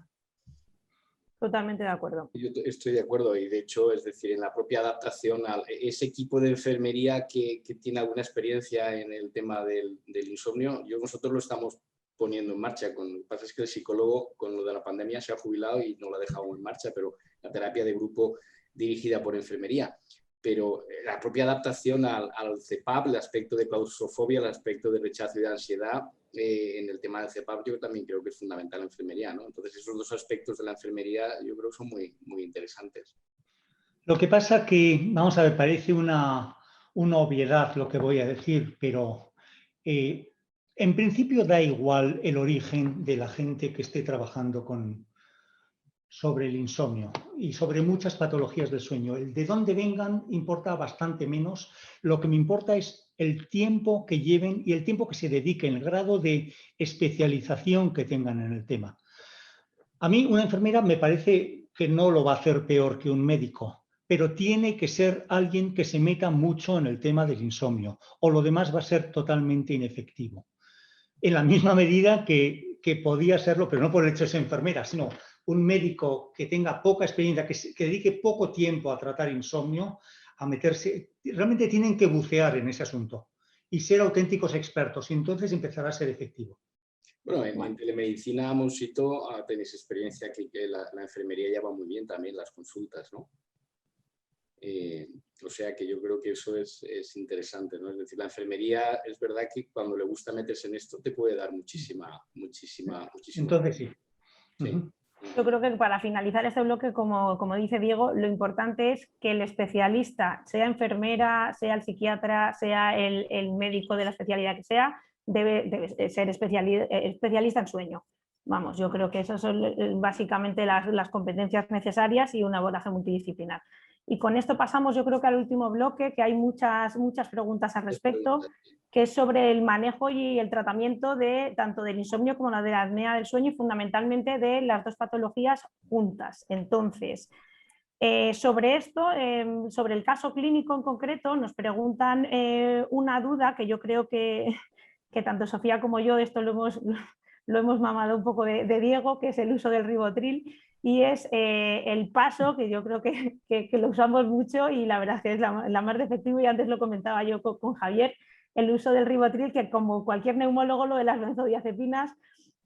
Speaker 4: Totalmente de acuerdo.
Speaker 6: Yo estoy de acuerdo y de hecho, es decir, en la propia adaptación a ese equipo de enfermería que tiene alguna experiencia en el tema del insomnio, nosotros lo estamos poniendo en marcha. Lo que pasa es que el psicólogo con lo de la pandemia se ha jubilado y no lo ha dejado en marcha, pero la terapia de grupo dirigida por enfermería. Pero la propia adaptación al CEPAP, el aspecto de claustrofobia, el aspecto de rechazo y de ansiedad, en el tema del CPAP yo también creo que es fundamental la enfermería, ¿no? Entonces esos dos aspectos de la enfermería yo creo que son muy, muy interesantes.
Speaker 8: Lo que pasa que, vamos a ver, parece una obviedad lo que voy a decir, pero en principio da igual el origen de la gente que esté trabajando sobre el insomnio y sobre muchas patologías del sueño. El de dónde vengan importa bastante menos. Lo que me importa es el tiempo que lleven y el tiempo que se dediquen, el grado de especialización que tengan en el tema. A mí una enfermera me parece que no lo va a hacer peor que un médico, pero tiene que ser alguien que se meta mucho en el tema del insomnio, o lo demás va a ser totalmente inefectivo. En la misma medida que podía serlo, pero no por el hecho de ser enfermera, sino un médico que tenga poca experiencia, que dedique poco tiempo a tratar insomnio, a meterse, realmente tienen que bucear en ese asunto y ser auténticos expertos, y entonces empezará a ser efectivo.
Speaker 6: Bueno, en telemedicina, Monsito, tenéis experiencia que la enfermería ya va muy bien también, las consultas, ¿no? O sea que yo creo que eso es interesante, ¿no? Es decir, la enfermería es verdad que cuando le gusta meterse en esto te puede dar muchísima.
Speaker 8: Entonces sí.
Speaker 6: Sí.
Speaker 4: Yo creo que para finalizar este bloque, como dice Diego, lo importante es que el especialista, sea enfermera, sea el psiquiatra, sea el médico de la especialidad que sea, debe ser especialista en sueño. Vamos, yo creo que esas son básicamente las competencias necesarias y un abordaje multidisciplinar. Y con esto pasamos, yo creo que al último bloque, que hay muchas preguntas al respecto, que es sobre el manejo y el tratamiento de tanto del insomnio como de la apnea del sueño y fundamentalmente de las dos patologías juntas. Entonces, sobre esto, sobre el caso clínico en concreto, nos preguntan una duda que yo creo que tanto Sofía como yo esto lo hemos mamado un poco de Diego, que es el uso del ribotril, y es el paso, que yo creo que lo usamos mucho y la verdad es que es la más efectiva, y antes lo comentaba yo con Javier, el uso del ribotril, que como cualquier neumólogo, lo de las benzodiazepinas,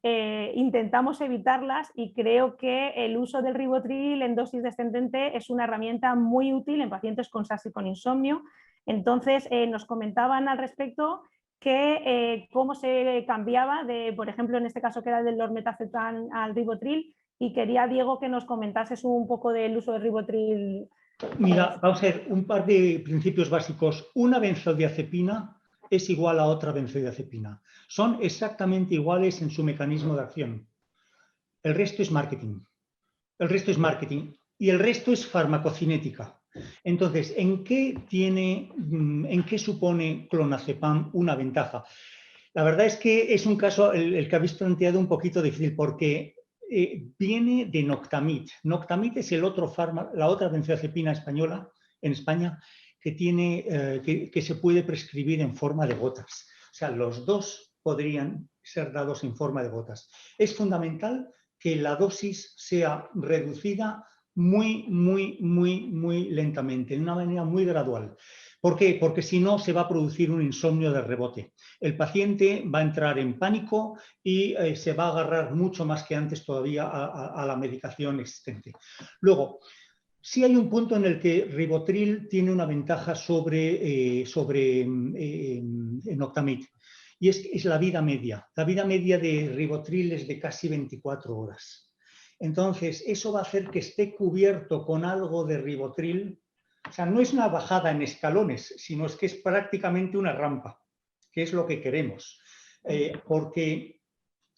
Speaker 4: intentamos evitarlas, y creo que el uso del ribotril en dosis descendente es una herramienta muy útil en pacientes con SARS y con insomnio. Entonces nos comentaban al respecto que cómo se cambiaba de, por ejemplo, en este caso que era del lormetazepam al ribotril, y quería, Diego, que nos comentases un poco del uso del ribotril.
Speaker 8: Mira, vamos a ver un par de principios básicos. Una benzodiazepina es igual a otra benzodiazepina. Son exactamente iguales en su mecanismo de acción. El resto es marketing. El resto es marketing y el resto es farmacocinética. Entonces, ¿en qué supone clonazepam una ventaja? La verdad es que es un caso, el que habéis planteado, un poquito difícil, porque viene de Noctamid. Noctamid es la otra benzodiazepina española en España que se puede prescribir en forma de gotas. O sea, los dos podrían ser dados en forma de gotas. Es fundamental que la dosis sea reducida muy lentamente, de una manera muy gradual. ¿Por qué? Porque si no se va a producir un insomnio de rebote. El paciente va a entrar en pánico y se va a agarrar mucho más que antes todavía a la medicación existente. Luego, sí hay un punto en el que ribotril tiene una ventaja sobre Noctamid, y es la vida media. La vida media de ribotril es de casi 24 horas. Entonces, eso va a hacer que esté cubierto con algo de ribotril. O sea, no es una bajada en escalones, sino es que es prácticamente una rampa, que es lo que queremos. Porque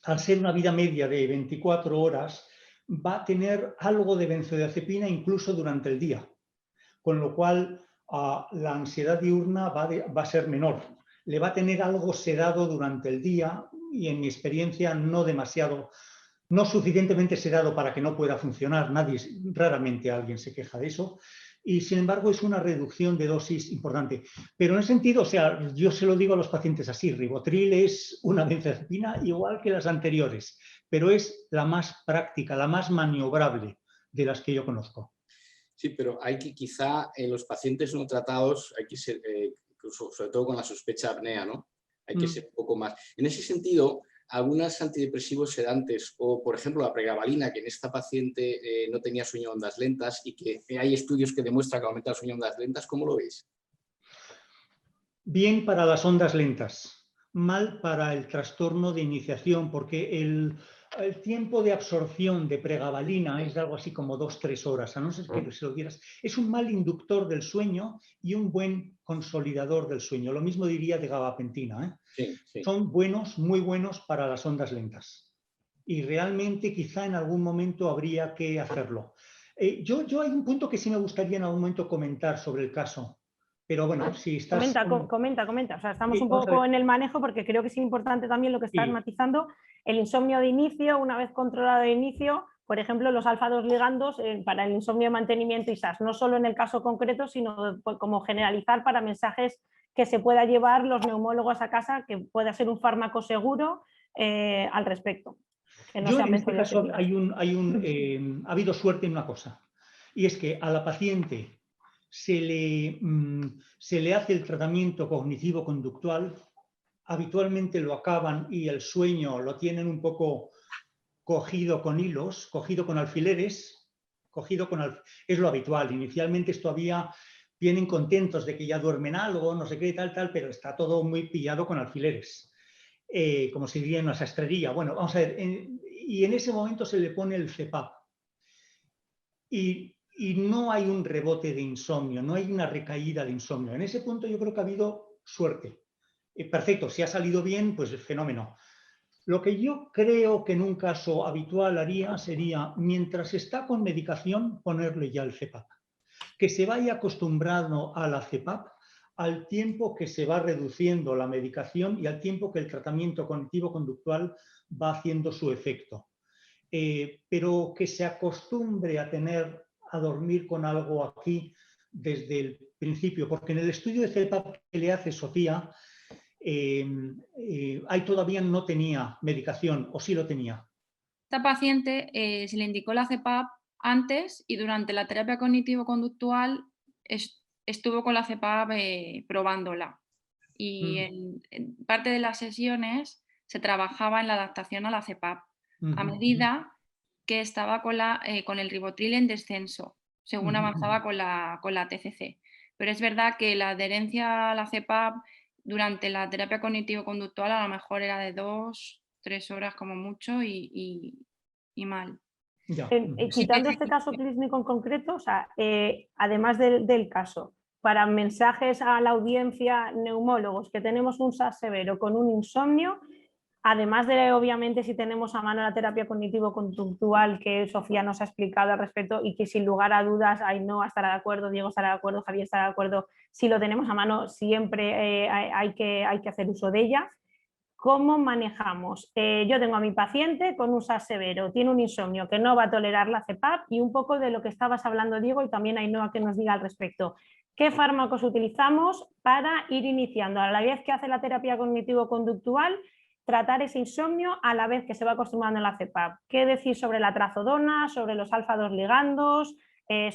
Speaker 8: al ser una vida media de 24 horas, va a tener algo de benzodiazepina incluso durante el día, con lo cual la ansiedad diurna va a ser menor. Le va a tener algo sedado durante el día y, en mi experiencia, no suficientemente sedado para que no pueda funcionar. Raramente alguien se queja de eso. Y, sin embargo, es una reducción de dosis importante. Pero en ese sentido, o sea, yo se lo digo a los pacientes así: ribotril es una benzodiazepina igual que las anteriores, pero es la más práctica, la más maniobrable de las que yo conozco.
Speaker 6: Sí, pero hay que, quizá en los pacientes no tratados, hay que ser, sobre todo con la sospecha de apnea, ¿no? Hay que ser un poco más. En ese sentido, algunos antidepresivos sedantes o, por ejemplo, la pregabalina, que en esta paciente no tenía sueño de ondas lentas y que hay estudios que demuestran que aumenta el sueño de ondas lentas, ¿cómo lo veis?
Speaker 8: Bien para las ondas lentas, mal para el trastorno de iniciación, porque el tiempo de absorción de pregabalina es de algo así como 2-3 horas, a no ser que se lo dieras. Es un mal inductor del sueño y un buen consolidador del sueño. Lo mismo diría de gabapentina, ¿eh?
Speaker 6: Sí, sí.
Speaker 8: Son buenos, muy buenos para las ondas lentas. Y realmente quizá en algún momento habría que hacerlo. Yo hay un punto que sí me gustaría en algún momento comentar sobre el caso. Pero bueno, si estás...
Speaker 4: Comenta. O sea, estamos un poco en el manejo porque creo que es importante también lo que estás matizando. El insomnio de inicio, una vez controlado de inicio, por ejemplo, los alfa-2 ligandos para el insomnio de mantenimiento y SAS, no solo en el caso concreto, sino como generalizar para mensajes que se pueda llevar los neumólogos a casa, que pueda ser un fármaco seguro al respecto.
Speaker 8: Yo en este caso ha habido suerte en una cosa, y es que a la paciente se le hace el tratamiento cognitivo-conductual, habitualmente lo acaban y el sueño lo tienen un poco cogido con hilos, cogido con alfileres, es lo habitual. Inicialmente todavía vienen contentos de que ya duermen algo, no sé qué, tal, pero está todo muy pillado con alfileres, como si diría en una sastrería. Bueno, vamos a ver, y en ese momento se le pone el CPAP. Y no hay un rebote de insomnio, no hay una recaída de insomnio. En ese punto yo creo que ha habido suerte. Perfecto, si ha salido bien, pues fenómeno. Lo que yo creo que en un caso habitual haría sería, mientras está con medicación, ponerle ya el CPAP. Que se vaya acostumbrando a la CPAP al tiempo que se va reduciendo la medicación y al tiempo que el tratamiento cognitivo-conductual va haciendo su efecto. Pero que se acostumbre a dormir con algo aquí desde el principio, porque en el estudio de CPAP que le hace Sofía, ahí todavía no tenía medicación, ¿o sí lo tenía?
Speaker 5: Esta paciente se le indicó la CPAP antes y durante la terapia cognitivo-conductual estuvo con la CPAP probándola. Y en parte de las sesiones se trabajaba en la adaptación a la CPAP a medida que estaba con el ribotril en descenso, según avanzaba con la TCC. Pero es verdad que la adherencia a la CPAP durante la terapia cognitivo-conductual a lo mejor era de 2-3 horas como mucho y mal.
Speaker 4: Quitando este caso clínico en concreto, o sea, además del caso, para mensajes a la audiencia, neumólogos, que tenemos un SAS severo con un insomnio, además de, obviamente, si tenemos a mano la terapia cognitivo-conductual que Sofía nos ha explicado al respecto y que sin lugar a dudas Ainhoa estará de acuerdo, Diego estará de acuerdo, Javier estará de acuerdo, si lo tenemos a mano siempre hay que hacer uso de ella. ¿Cómo manejamos? Yo tengo a mi paciente con un SAS severo, tiene un insomnio que no va a tolerar la CPAP y un poco de lo que estabas hablando, Diego, y también Ainhoa que nos diga al respecto. ¿Qué fármacos utilizamos para ir iniciando a la vez que hace la terapia cognitivo-conductual? Tratar ese insomnio a la vez que se va acostumbrando a la CPAP. ¿Qué decir sobre la trazodona, sobre los alfa-2 ligandos,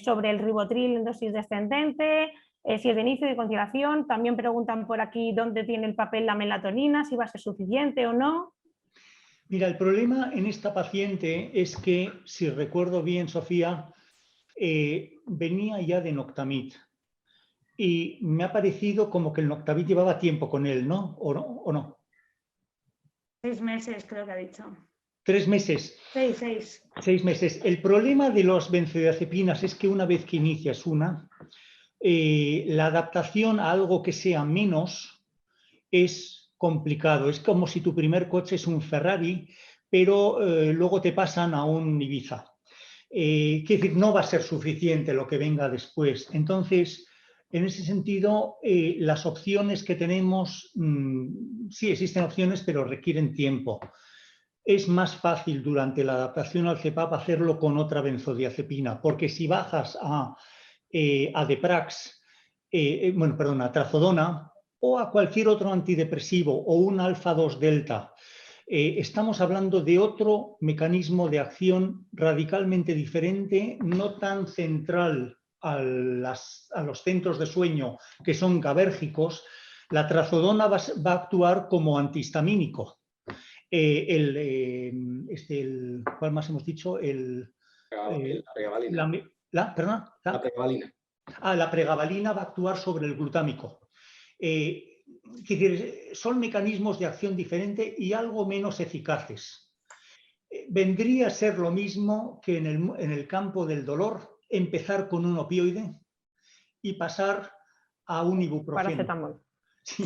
Speaker 4: sobre el ribotril en dosis descendente, si es de inicio y de continuación? También preguntan por aquí dónde tiene el papel la melatonina, si va a ser suficiente o no.
Speaker 8: Mira, el problema en esta paciente es que, si recuerdo bien, Sofía, venía ya de Noctamid. Y me ha parecido como que el Noctamid llevaba tiempo con él, ¿no? ¿O no?
Speaker 7: 6 meses, creo que ha dicho.
Speaker 8: 3 meses. 6 meses. El problema de los benzodiazepinas es que una vez que inicias la adaptación a algo que sea menos es complicado. Es como si tu primer coche es un Ferrari, pero luego te pasan a un Ibiza. Quiere decir, no va a ser suficiente lo que venga después. Entonces, en ese sentido, las opciones que tenemos, sí existen opciones, pero requieren tiempo. Es más fácil durante la adaptación al CPAP hacerlo con otra benzodiazepina, porque si bajas a Deprax, a trazodona o a cualquier otro antidepresivo o un alfa-2 delta, estamos hablando de otro mecanismo de acción radicalmente diferente, no tan central a los centros de sueño que son GABérgicos. La trazodona va a actuar como antihistamínico. ¿Cuál más hemos dicho?
Speaker 6: La pregabalina.
Speaker 8: ¿Perdón?
Speaker 6: La pregabalina.
Speaker 8: La pregabalina va a actuar sobre el glutámico. son mecanismos de acción diferentes y algo menos eficaces. Vendría a ser lo mismo que en el campo del dolor, empezar con un opioide y pasar a un ibuprofeno.
Speaker 4: Paracetamol.
Speaker 8: Sí,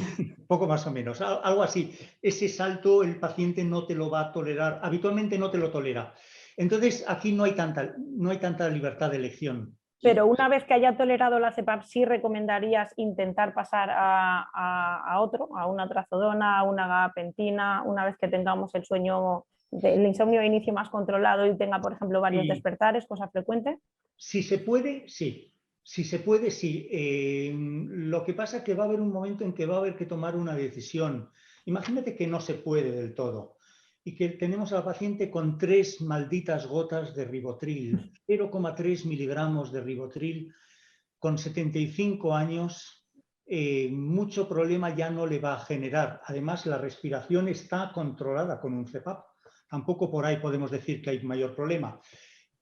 Speaker 8: poco más o menos, algo así. Ese salto el paciente no te lo va a tolerar, habitualmente no te lo tolera. Entonces, aquí no hay tanta libertad de elección.
Speaker 4: Pero una vez que haya tolerado la CPAP, ¿sí recomendarías intentar pasar a otro, a una trazodona, a una gabapentina, una vez que tengamos el sueño, el insomnio de inicio más controlado y tenga, por ejemplo, varios despertares, cosa frecuente?
Speaker 8: Si se puede, sí. Si se puede, sí. Lo que pasa es que va a haber un momento en que va a haber que tomar una decisión. Imagínate que no se puede del todo y que tenemos a la paciente con 3 malditas gotas de Rivotril, 0,3 miligramos de Rivotril, con 75 años, mucho problema ya no le va a generar. Además, la respiración está controlada con un CPAP. Tampoco por ahí podemos decir que hay mayor problema.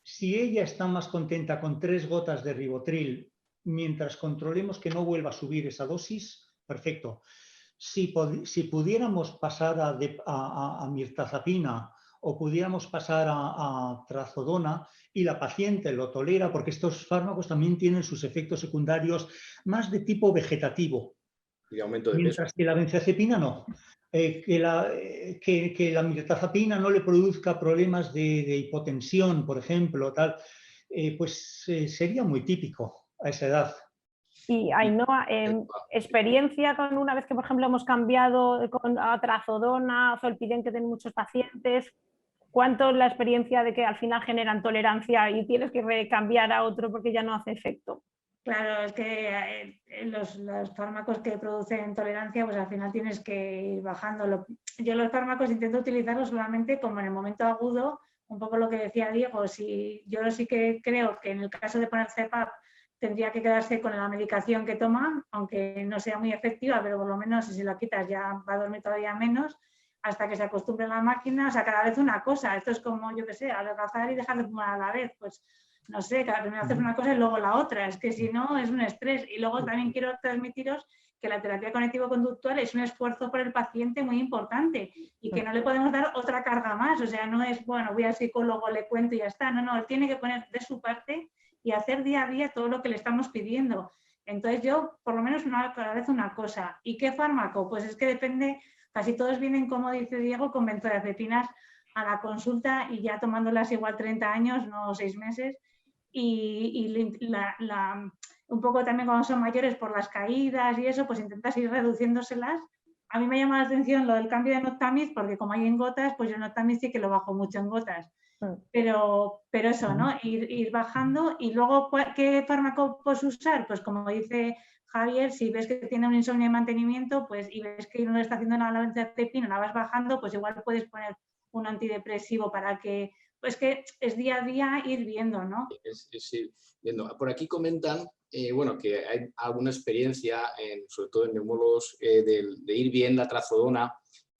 Speaker 8: Si ella está más contenta con 3 gotas de Rivotril, mientras controlemos que no vuelva a subir esa dosis, perfecto. Si pudiéramos pasar a mirtazapina o pudiéramos pasar a trazodona y la paciente lo tolera, porque estos fármacos también tienen sus efectos secundarios más de tipo vegetativo.
Speaker 6: Y aumento de
Speaker 8: mientras
Speaker 6: peso.
Speaker 8: que la benzodiazepina no. Que la mirtazapina no le produzca problemas de hipotensión, por ejemplo, tal, pues sería muy típico a esa edad.
Speaker 4: Y Ainhoa, experiencia con una vez que, por ejemplo, hemos cambiado a trazodona, zolpidem, que tienen muchos pacientes, ¿cuánto es la experiencia de que al final generan tolerancia y tienes que cambiar a otro porque ya no hace efecto?
Speaker 7: Claro, es que los fármacos que producen tolerancia, pues al final tienes que ir bajándolo. Yo los fármacos intento utilizarlos solamente como en el momento agudo, un poco lo que decía Diego. Yo sí que creo que en el caso de poner CPAP tendría que quedarse con la medicación que toma, aunque no sea muy efectiva, pero por lo menos si se lo quitas ya va a dormir todavía menos, hasta que se acostumbre a la máquina. O sea, cada vez una cosa. Esto es como, yo qué sé, adelgazar y dejar de fumar a la vez. Pues no sé, cada primero haces una cosa y luego la otra. Es que si no, es un estrés. Y luego también quiero transmitiros que la terapia cognitivo-conductual es un esfuerzo por el paciente muy importante y que no le podemos dar otra carga más. O sea, no es, bueno, voy al psicólogo, le cuento y ya está. No, él tiene que poner de su parte y hacer día a día todo lo que le estamos pidiendo. Entonces yo, por lo menos cada vez una cosa. ¿Y qué fármaco? Pues es que depende, casi todos vienen, como dice Diego, con benzodiazepinas a la consulta y ya tomándolas igual 30 años, no 6 meses. Y un poco también cuando son mayores por las caídas y eso, pues intentas ir reduciéndoselas. A mí me llama la atención lo del cambio de Noctamiz, porque como hay en gotas, pues yo Noctamiz sí que lo bajo mucho en gotas. Pero eso, ¿no? Ir bajando. Y luego, ¿qué fármaco puedes usar? Pues como dice Javier, si ves que tiene un insomnio de mantenimiento, pues y ves que no le está haciendo nada la benzodiazepina, la vas bajando, pues igual puedes poner un antidepresivo para que, pues que es día a día ir viendo, ¿no?
Speaker 6: Es ir viendo. Por aquí comentan, bueno, que hay alguna experiencia, sobre todo en neumólogos, de ir bien la trazodona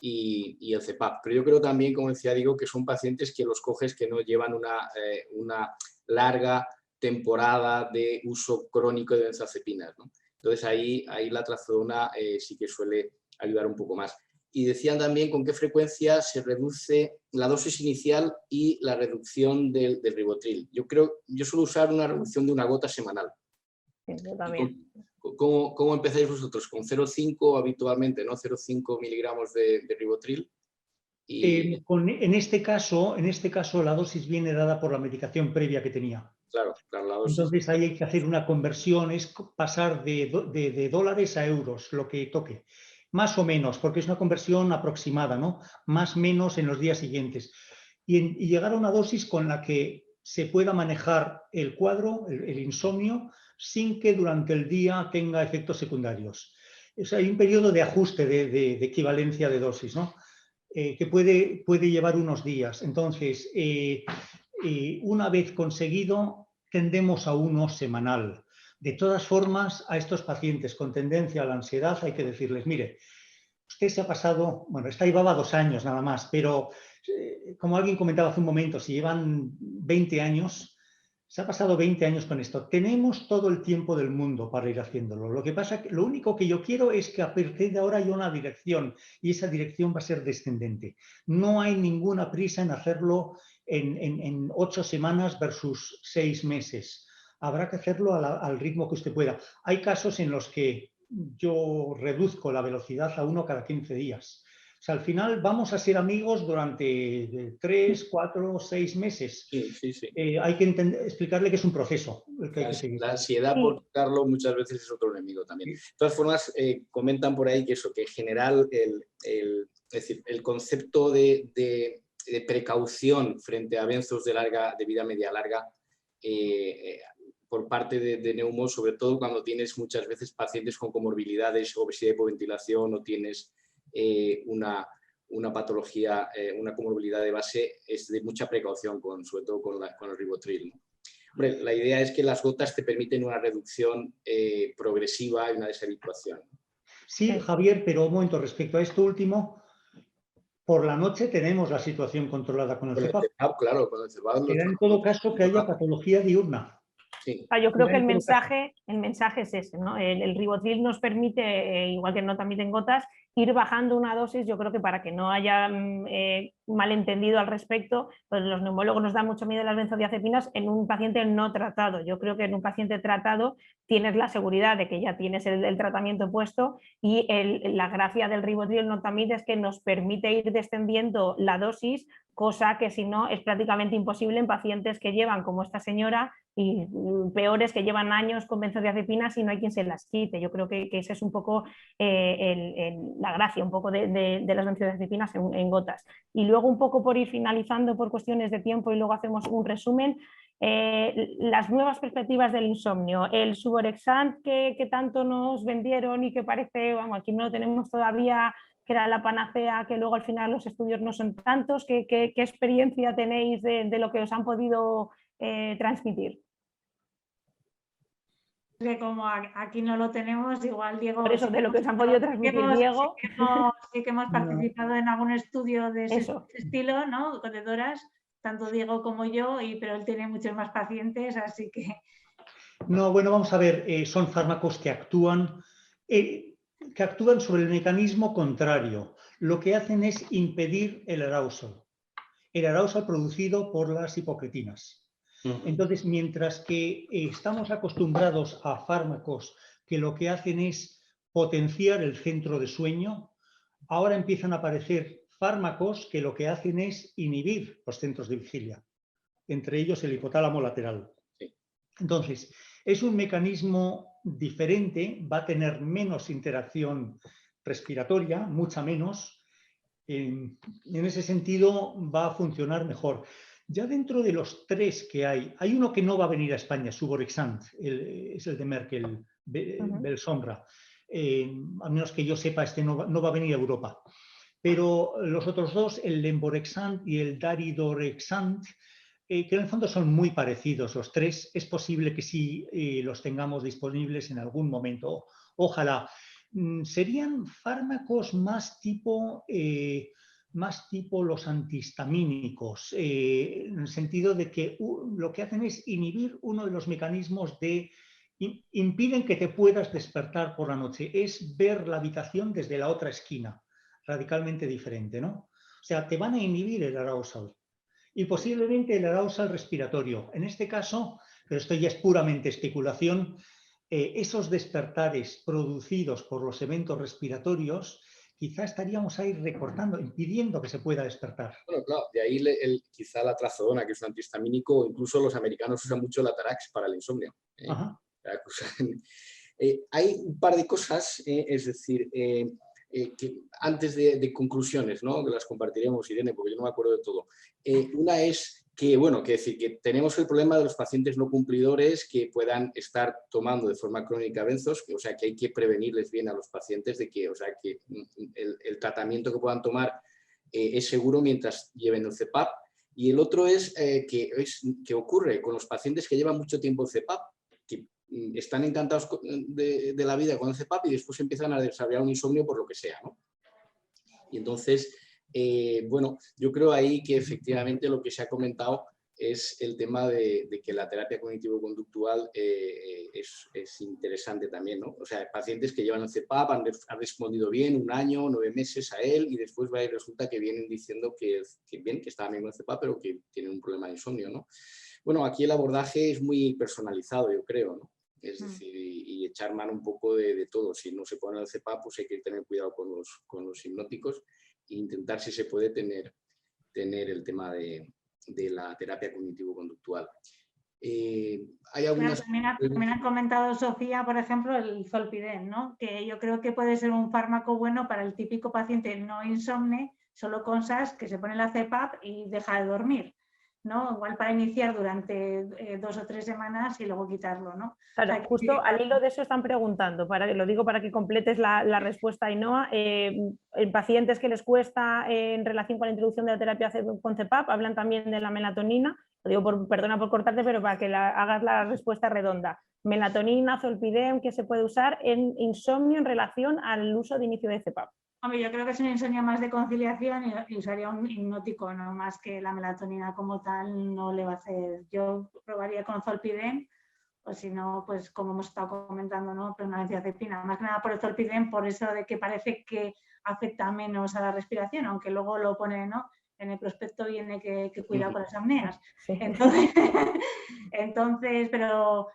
Speaker 6: y el CPAP. Pero yo creo también, como decía Diego, que son pacientes que los coges que no llevan una larga temporada de uso crónico de benzodiazepinas, ¿no? Entonces ahí la trazodona sí que suele ayudar un poco más. Y decían también con qué frecuencia se reduce la dosis inicial y la reducción del Rivotril. Yo suelo usar una reducción de 1 gota semanal.
Speaker 4: Sí, yo también.
Speaker 6: ¿Cómo empezáis vosotros? ¿Con 0,5 habitualmente, no? 0,5 miligramos de Rivotril.
Speaker 8: En este caso, la dosis viene dada por la medicación previa que tenía.
Speaker 6: Claro, la dosis.
Speaker 8: Entonces ahí hay que hacer una conversión, es pasar de dólares a euros, lo que toque. Más o menos, porque es una conversión aproximada, ¿no? Más o menos en los días siguientes. Y llegar a una dosis con la que se pueda manejar el cuadro, el insomnio, sin que durante el día tenga efectos secundarios. Hay un periodo de ajuste de equivalencia de dosis, ¿no? Que puede llevar unos días. Entonces, una vez conseguido, tendemos a 1 semanal. De todas formas, a estos pacientes con tendencia a la ansiedad hay que decirles, mire, usted se ha pasado, bueno, esta llevaba 2 años nada más, pero como alguien comentaba hace un momento, si llevan 20 años, Se ha pasado 20 años con esto. Tenemos todo el tiempo del mundo para ir haciéndolo. Lo que pasa, lo único que yo quiero es que a partir de ahora haya una dirección y esa dirección va a ser descendente. No hay ninguna prisa en hacerlo en 8 semanas versus 6 meses. Habrá que hacerlo al ritmo que usted pueda. Hay casos en los que yo reduzco la velocidad a 1 cada 15 días. O sea, al final vamos a ser amigos durante 3, 4, 6 meses.
Speaker 6: Sí.
Speaker 8: Hay que explicarle que es un proceso el que hay que seguir.
Speaker 6: La ansiedad por tocarlo muchas veces es otro enemigo también. De todas formas, comentan por ahí que eso, que en general es decir, el concepto de precaución frente a benzos de vida media larga por parte de Neumo, sobre todo cuando tienes muchas veces pacientes con comorbilidades, obesidad y hipoventilación, o tienes una patología, una comorbilidad de base, es de mucha precaución, sobre todo con el ribotril, ¿no? Hombre, la idea es que las gotas te permiten una reducción progresiva y una deshabituación.
Speaker 8: Sí, Javier, pero un momento, respecto a esto último, por la noche tenemos la situación controlada con el CEPAP.
Speaker 6: Claro, con el CEPAP.
Speaker 8: Será en todo caso que haya patología diurna.
Speaker 6: Sí.
Speaker 4: Yo creo que el mensaje es ese, ¿no? El ribotril nos permite, igual que no también en gotas, ir bajando una dosis. Yo creo que para que no haya malentendido al respecto, pues los neumólogos nos dan mucho miedo las benzodiazepinas en un paciente no tratado. Yo creo que en un paciente tratado tienes la seguridad de que ya tienes el tratamiento puesto, y la gracia del ribotril no también es que nos permite ir descendiendo la dosis, cosa que si no es prácticamente imposible en pacientes que llevan, como esta señora, y peores, que llevan años con benzodiazepinas y no hay quien se las quite. Yo creo que esa es un poco la gracia un poco de las benzodiazepinas en gotas. Y luego, un poco por ir finalizando por cuestiones de tiempo y luego hacemos un resumen, las nuevas perspectivas del insomnio, el Suvorexant que tanto nos vendieron y que parece, vamos, aquí no lo tenemos todavía, que era la panacea, que luego al final los estudios no son tantos. ¿Qué experiencia tenéis de lo que os han podido transmitir?
Speaker 7: Que como aquí no lo tenemos, igual Diego...
Speaker 4: Por eso, de lo que os han podido transmitir, Diego.
Speaker 7: Sí que hemos participado en algún estudio de ese estilo, ¿no? De Doras, tanto Diego como yo, pero él tiene muchos más pacientes, así que...
Speaker 8: No, bueno, vamos a ver, son fármacos que actúan sobre el mecanismo contrario. Lo que hacen es impedir el arousal producido por las hipocretinas. Entonces, mientras que estamos acostumbrados a fármacos que lo que hacen es potenciar el centro de sueño, ahora empiezan a aparecer fármacos que lo que hacen es inhibir los centros de vigilia, entre ellos el hipotálamo lateral. Entonces, es un mecanismo diferente, va a tener menos interacción respiratoria, mucha menos. En ese sentido va a funcionar mejor. Ya dentro de los 3 que hay uno que no va a venir a España, Suvorexant, es el de Merck, el Belsombra. A menos que yo sepa, este no va a venir a Europa. Pero los otros 2, el Lemborexant y el Daridorexant, que en el fondo son muy parecidos los 3, es posible que sí los tengamos disponibles en algún momento. Ojalá. Serían fármacos más tipo los antihistamínicos, en el sentido de que lo que hacen es inhibir uno de los mecanismos impiden que te puedas despertar por la noche, es ver la habitación desde la otra esquina, radicalmente diferente, ¿no? O sea, te van a inhibir el arousal y posiblemente el arousal respiratorio. En este caso, pero esto ya es puramente especulación, esos despertares producidos por los eventos respiratorios, quizá estaríamos ahí recortando, impidiendo que se pueda despertar.
Speaker 6: Bueno, claro, de ahí quizá la trazodona, que es un antihistamínico, o incluso los americanos usan mucho la Tarax para el insomnio. Hay un par de cosas, es decir, que antes de conclusiones, ¿no? Que las compartiremos, Irene, porque yo no me acuerdo de todo. Una es que, bueno, que decir que tenemos el problema de los pacientes no cumplidores que puedan estar tomando de forma crónica benzos, o sea, que hay que prevenirles bien a los pacientes de que, o sea, que el tratamiento que puedan tomar es seguro mientras lleven el CEPAP. Y el otro es que ocurre con los pacientes que llevan mucho tiempo el CEPAP, que están encantados de la vida con el CEPAP y después empiezan a desarrollar un insomnio por lo que sea, ¿no? Y entonces, bueno, yo creo ahí que efectivamente lo que se ha comentado es el tema de que la terapia cognitivo-conductual es interesante también, ¿no? O sea, pacientes que llevan el CPAP han respondido bien 1 año, 9 meses a él y después resulta que vienen diciendo que estaban bien con el CPAP, pero que tienen un problema de insomnio, ¿no? Bueno, aquí el abordaje es muy personalizado, yo creo, ¿no? Es decir, y echar mano un poco de todo. Si no se pone el CPAP, pues hay que tener cuidado con los hipnóticos e intentar, si se puede, tener el tema de la terapia cognitivo-conductual. Hay algunas...
Speaker 7: También ha comentado Sofía, por ejemplo, el Zolpidem, ¿no? Que yo creo que puede ser un fármaco bueno para el típico paciente no insomne, solo con SAS, que se pone la CPAP y deja de dormir, ¿no? Igual para iniciar durante 2 o 3 semanas y luego quitarlo, ¿no?
Speaker 4: Claro,
Speaker 7: o sea,
Speaker 4: justo al hilo de eso están preguntando, lo digo para que completes la respuesta, Ainhoa. En pacientes que les cuesta en relación con la introducción de la terapia con CPAP, hablan también de la melatonina. Lo digo, perdona por cortarte, pero para que hagas la respuesta redonda. Melatonina, Zolpidem, que se puede usar en insomnio en relación al uso de inicio de CPAP.
Speaker 7: Hombre, yo creo que es un insomnio más de conciliación y usaría un hipnótico, no más que la melatonina como tal no le va a hacer. Yo probaría con Zolpidem, o si no, pues como hemos estado comentando, ¿no? Pero una benzodiazepina, más que nada por el Zolpidem, por eso de que parece que afecta menos a la respiración, aunque luego lo pone, ¿no? En el prospecto viene que cuidado con las apneas. Sí. Entonces, pero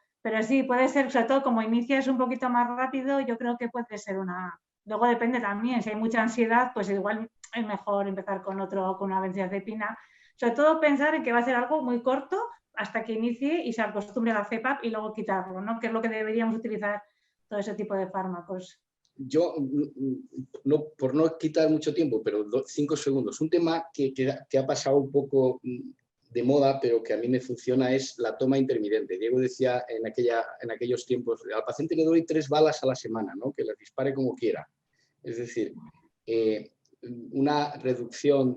Speaker 7: sí, puede ser, sobre todo como inicias un poquito más rápido, yo creo que puede ser una... Luego depende también, si hay mucha ansiedad, pues igual es mejor empezar con una benzodiazepina. Sobre todo pensar en que va a ser algo muy corto hasta que inicie y se acostumbre a la CPAP y luego quitarlo, ¿no? Que es lo que deberíamos utilizar todo ese tipo de fármacos.
Speaker 6: Yo, por no quitar mucho tiempo, pero 5 segundos, un tema que ha pasado un poco de moda, pero que a mí me funciona, es la toma intermitente. Diego decía en aquellos tiempos, al paciente le doy 3 balas a la semana, ¿no? Que las dispare como quiera. Es decir, una reducción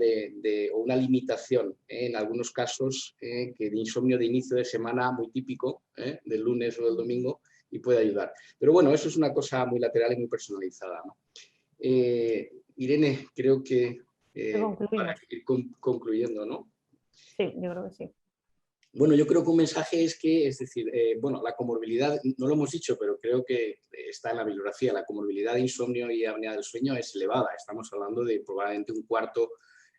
Speaker 6: o una limitación en algunos casos que de insomnio de inicio de semana muy típico, del lunes o del domingo, y puede ayudar. Pero bueno, eso es una cosa muy lateral y muy personalizada, ¿no? Irene, creo que para ir concluyendo, ¿no?
Speaker 4: Sí, yo creo que sí.
Speaker 6: Bueno, yo creo que un mensaje es que, es decir, bueno, la comorbilidad, no lo hemos dicho, pero creo que está en la bibliografía, la comorbilidad de insomnio y apnea del sueño es elevada. Estamos hablando de probablemente un cuarto,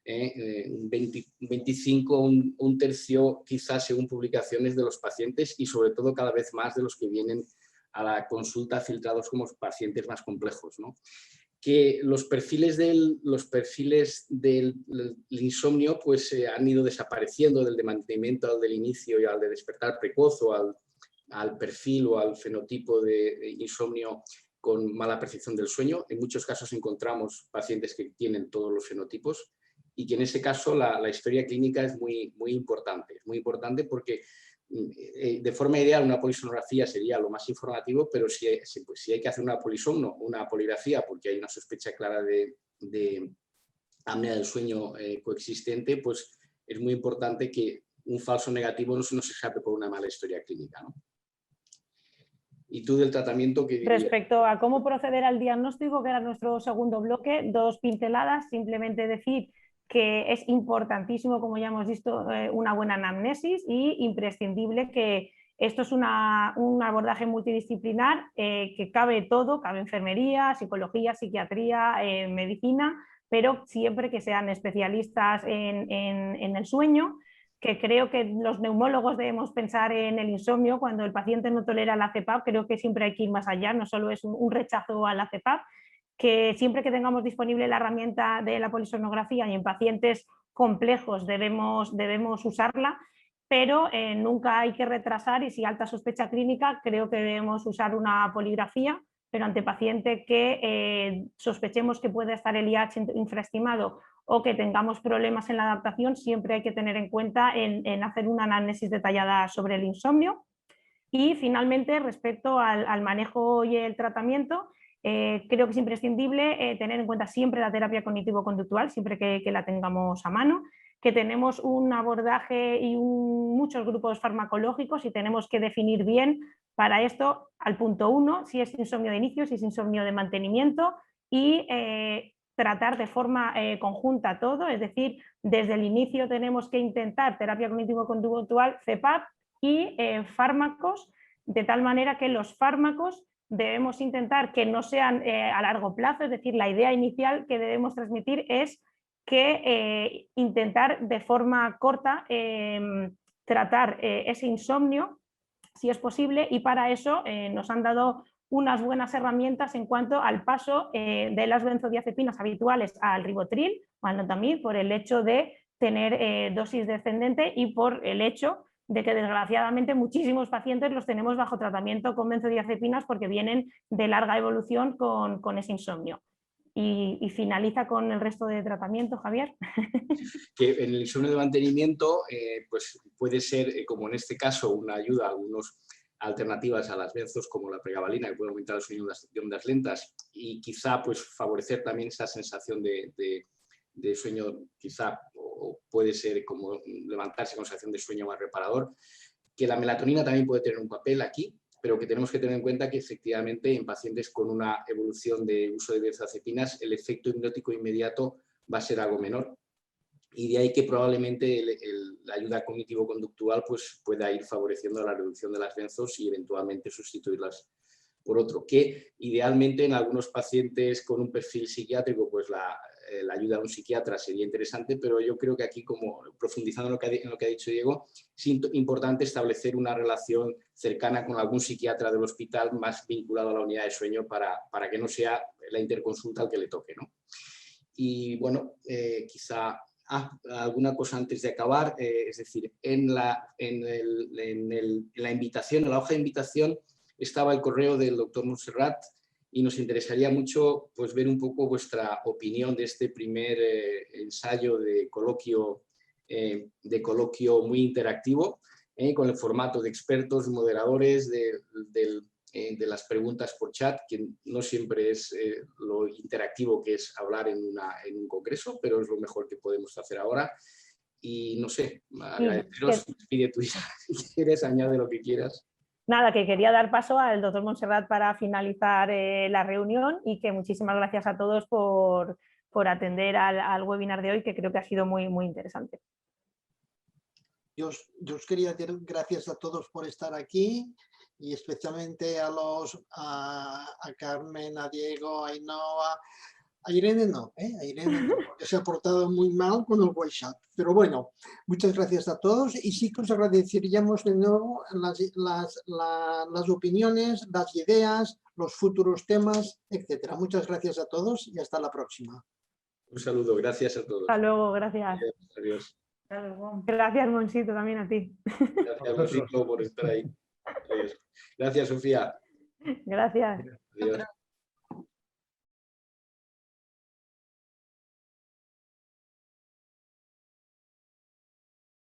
Speaker 6: un 25, un tercio, quizás según publicaciones de los pacientes y sobre todo cada vez más de los que vienen a la consulta filtrados como pacientes más complejos, ¿no? Que los perfiles del insomnio pues han ido desapareciendo del de mantenimiento al del inicio y al de despertar precoz o al perfil o al fenotipo de insomnio con mala percepción del sueño. En muchos casos encontramos pacientes que tienen todos los fenotipos y que en ese caso la historia clínica es muy importante. Es muy importante porque de forma ideal una polisonografía sería lo más informativo, pero si hay que hacer una polisomno, una poligrafía, porque hay una sospecha clara de apnea del sueño coexistente, pues es muy importante que un falso negativo no se nos escape por una mala historia clínica, ¿no? ¿Y tú del tratamiento qué dirías?
Speaker 4: Respecto a cómo proceder al diagnóstico, que era nuestro segundo bloque, 2 pinceladas, simplemente decir que es importantísimo, como ya hemos visto, una buena anamnesis y imprescindible que esto es un abordaje multidisciplinar que cabe todo, cabe enfermería, psicología, psiquiatría, medicina, pero siempre que sean especialistas en el sueño, que creo que los neumólogos debemos pensar en el insomnio cuando el paciente no tolera la CPAP, creo que siempre hay que ir más allá, no solo es un rechazo a la CPAP, que siempre que tengamos disponible la herramienta de la polisomnografía y en pacientes complejos debemos usarla, pero nunca hay que retrasar y si alta sospecha clínica creo que debemos usar una poligrafía, pero ante paciente que sospechemos que puede estar el IH infraestimado o que tengamos problemas en la adaptación, siempre hay que tener en cuenta en hacer una análisis detallada sobre el insomnio. Y finalmente, respecto al manejo y el tratamiento, creo que es imprescindible tener en cuenta siempre la terapia cognitivo-conductual, siempre que la tengamos a mano, que tenemos un abordaje y muchos grupos farmacológicos y tenemos que definir bien para esto al punto 1 si es insomnio de inicio, si es insomnio de mantenimiento y tratar de forma conjunta todo, es decir, desde el inicio tenemos que intentar terapia cognitivo-conductual, CPAP y fármacos, de tal manera que los fármacos debemos intentar que no sean a largo plazo, es decir, la idea inicial que debemos transmitir es que intentar de forma corta tratar ese insomnio, si es posible, y para eso nos han dado unas buenas herramientas en cuanto al paso de las benzodiazepinas habituales al ribotril o al notamid, por el hecho de tener dosis descendente y por el hecho de que desgraciadamente muchísimos pacientes los tenemos bajo tratamiento con benzodiazepinas porque vienen de larga evolución con ese insomnio. Y finaliza con el resto de tratamiento, Javier.
Speaker 6: Que en el insomnio de mantenimiento pues puede ser, como en este caso, una ayuda a algunas alternativas a las benzos como la pregabalina, que puede aumentar el sueño de ondas lentas y quizá pues favorecer también esa sensación de sueño, quizá o puede ser como levantarse con sensación de sueño más reparador, que la melatonina también puede tener un papel aquí, pero que tenemos que tener en cuenta que efectivamente en pacientes con una evolución de uso de benzodiazepinas el efecto hipnótico inmediato va a ser algo menor. Y de ahí que probablemente la ayuda cognitivo-conductual pues, pueda ir favoreciendo la reducción de las benzos y eventualmente sustituirlas por otro. Que idealmente en algunos pacientes con un perfil psiquiátrico pues la ayuda de un psiquiatra sería interesante, pero yo creo que aquí, como profundizando en lo que ha dicho Diego, es importante establecer una relación cercana con algún psiquiatra del hospital más vinculado a la unidad de sueño para que no sea la interconsulta al que le toque, ¿no? Y bueno, quizá alguna cosa antes de acabar, es decir, en la invitación, en la hoja de invitación estaba el correo del doctor Montserrat y nos interesaría mucho pues, ver un poco vuestra opinión de este primer ensayo de coloquio muy interactivo, con el formato de expertos, moderadores, de las preguntas por chat, que no siempre es lo interactivo que es hablar en un congreso, pero es lo mejor que podemos hacer ahora. Y no sé, agradeceros, pide tu si quieres, añade lo que quieras.
Speaker 4: Nada, que quería dar paso al doctor Montserrat para finalizar la reunión y que muchísimas gracias a todos por atender al webinar de hoy, que creo que ha sido muy, muy interesante.
Speaker 1: Yo os quería decir gracias a todos por estar aquí y especialmente a Carmen, a Diego, a Ainhoa. A Irene no, a Irene no, porque se ha portado muy mal con el WhatsApp. Pero bueno, muchas gracias a todos y sí que os agradeceríamos de nuevo las opiniones, las ideas, los futuros temas, etcétera. Muchas gracias a todos y hasta la próxima.
Speaker 6: Un saludo, gracias a todos.
Speaker 4: Hasta luego, gracias.
Speaker 6: Adiós.
Speaker 4: Gracias, Monsito, también a ti.
Speaker 6: Gracias, Monsito, por estar ahí. Adiós. Gracias, Sofía.
Speaker 4: Gracias.
Speaker 6: Adiós.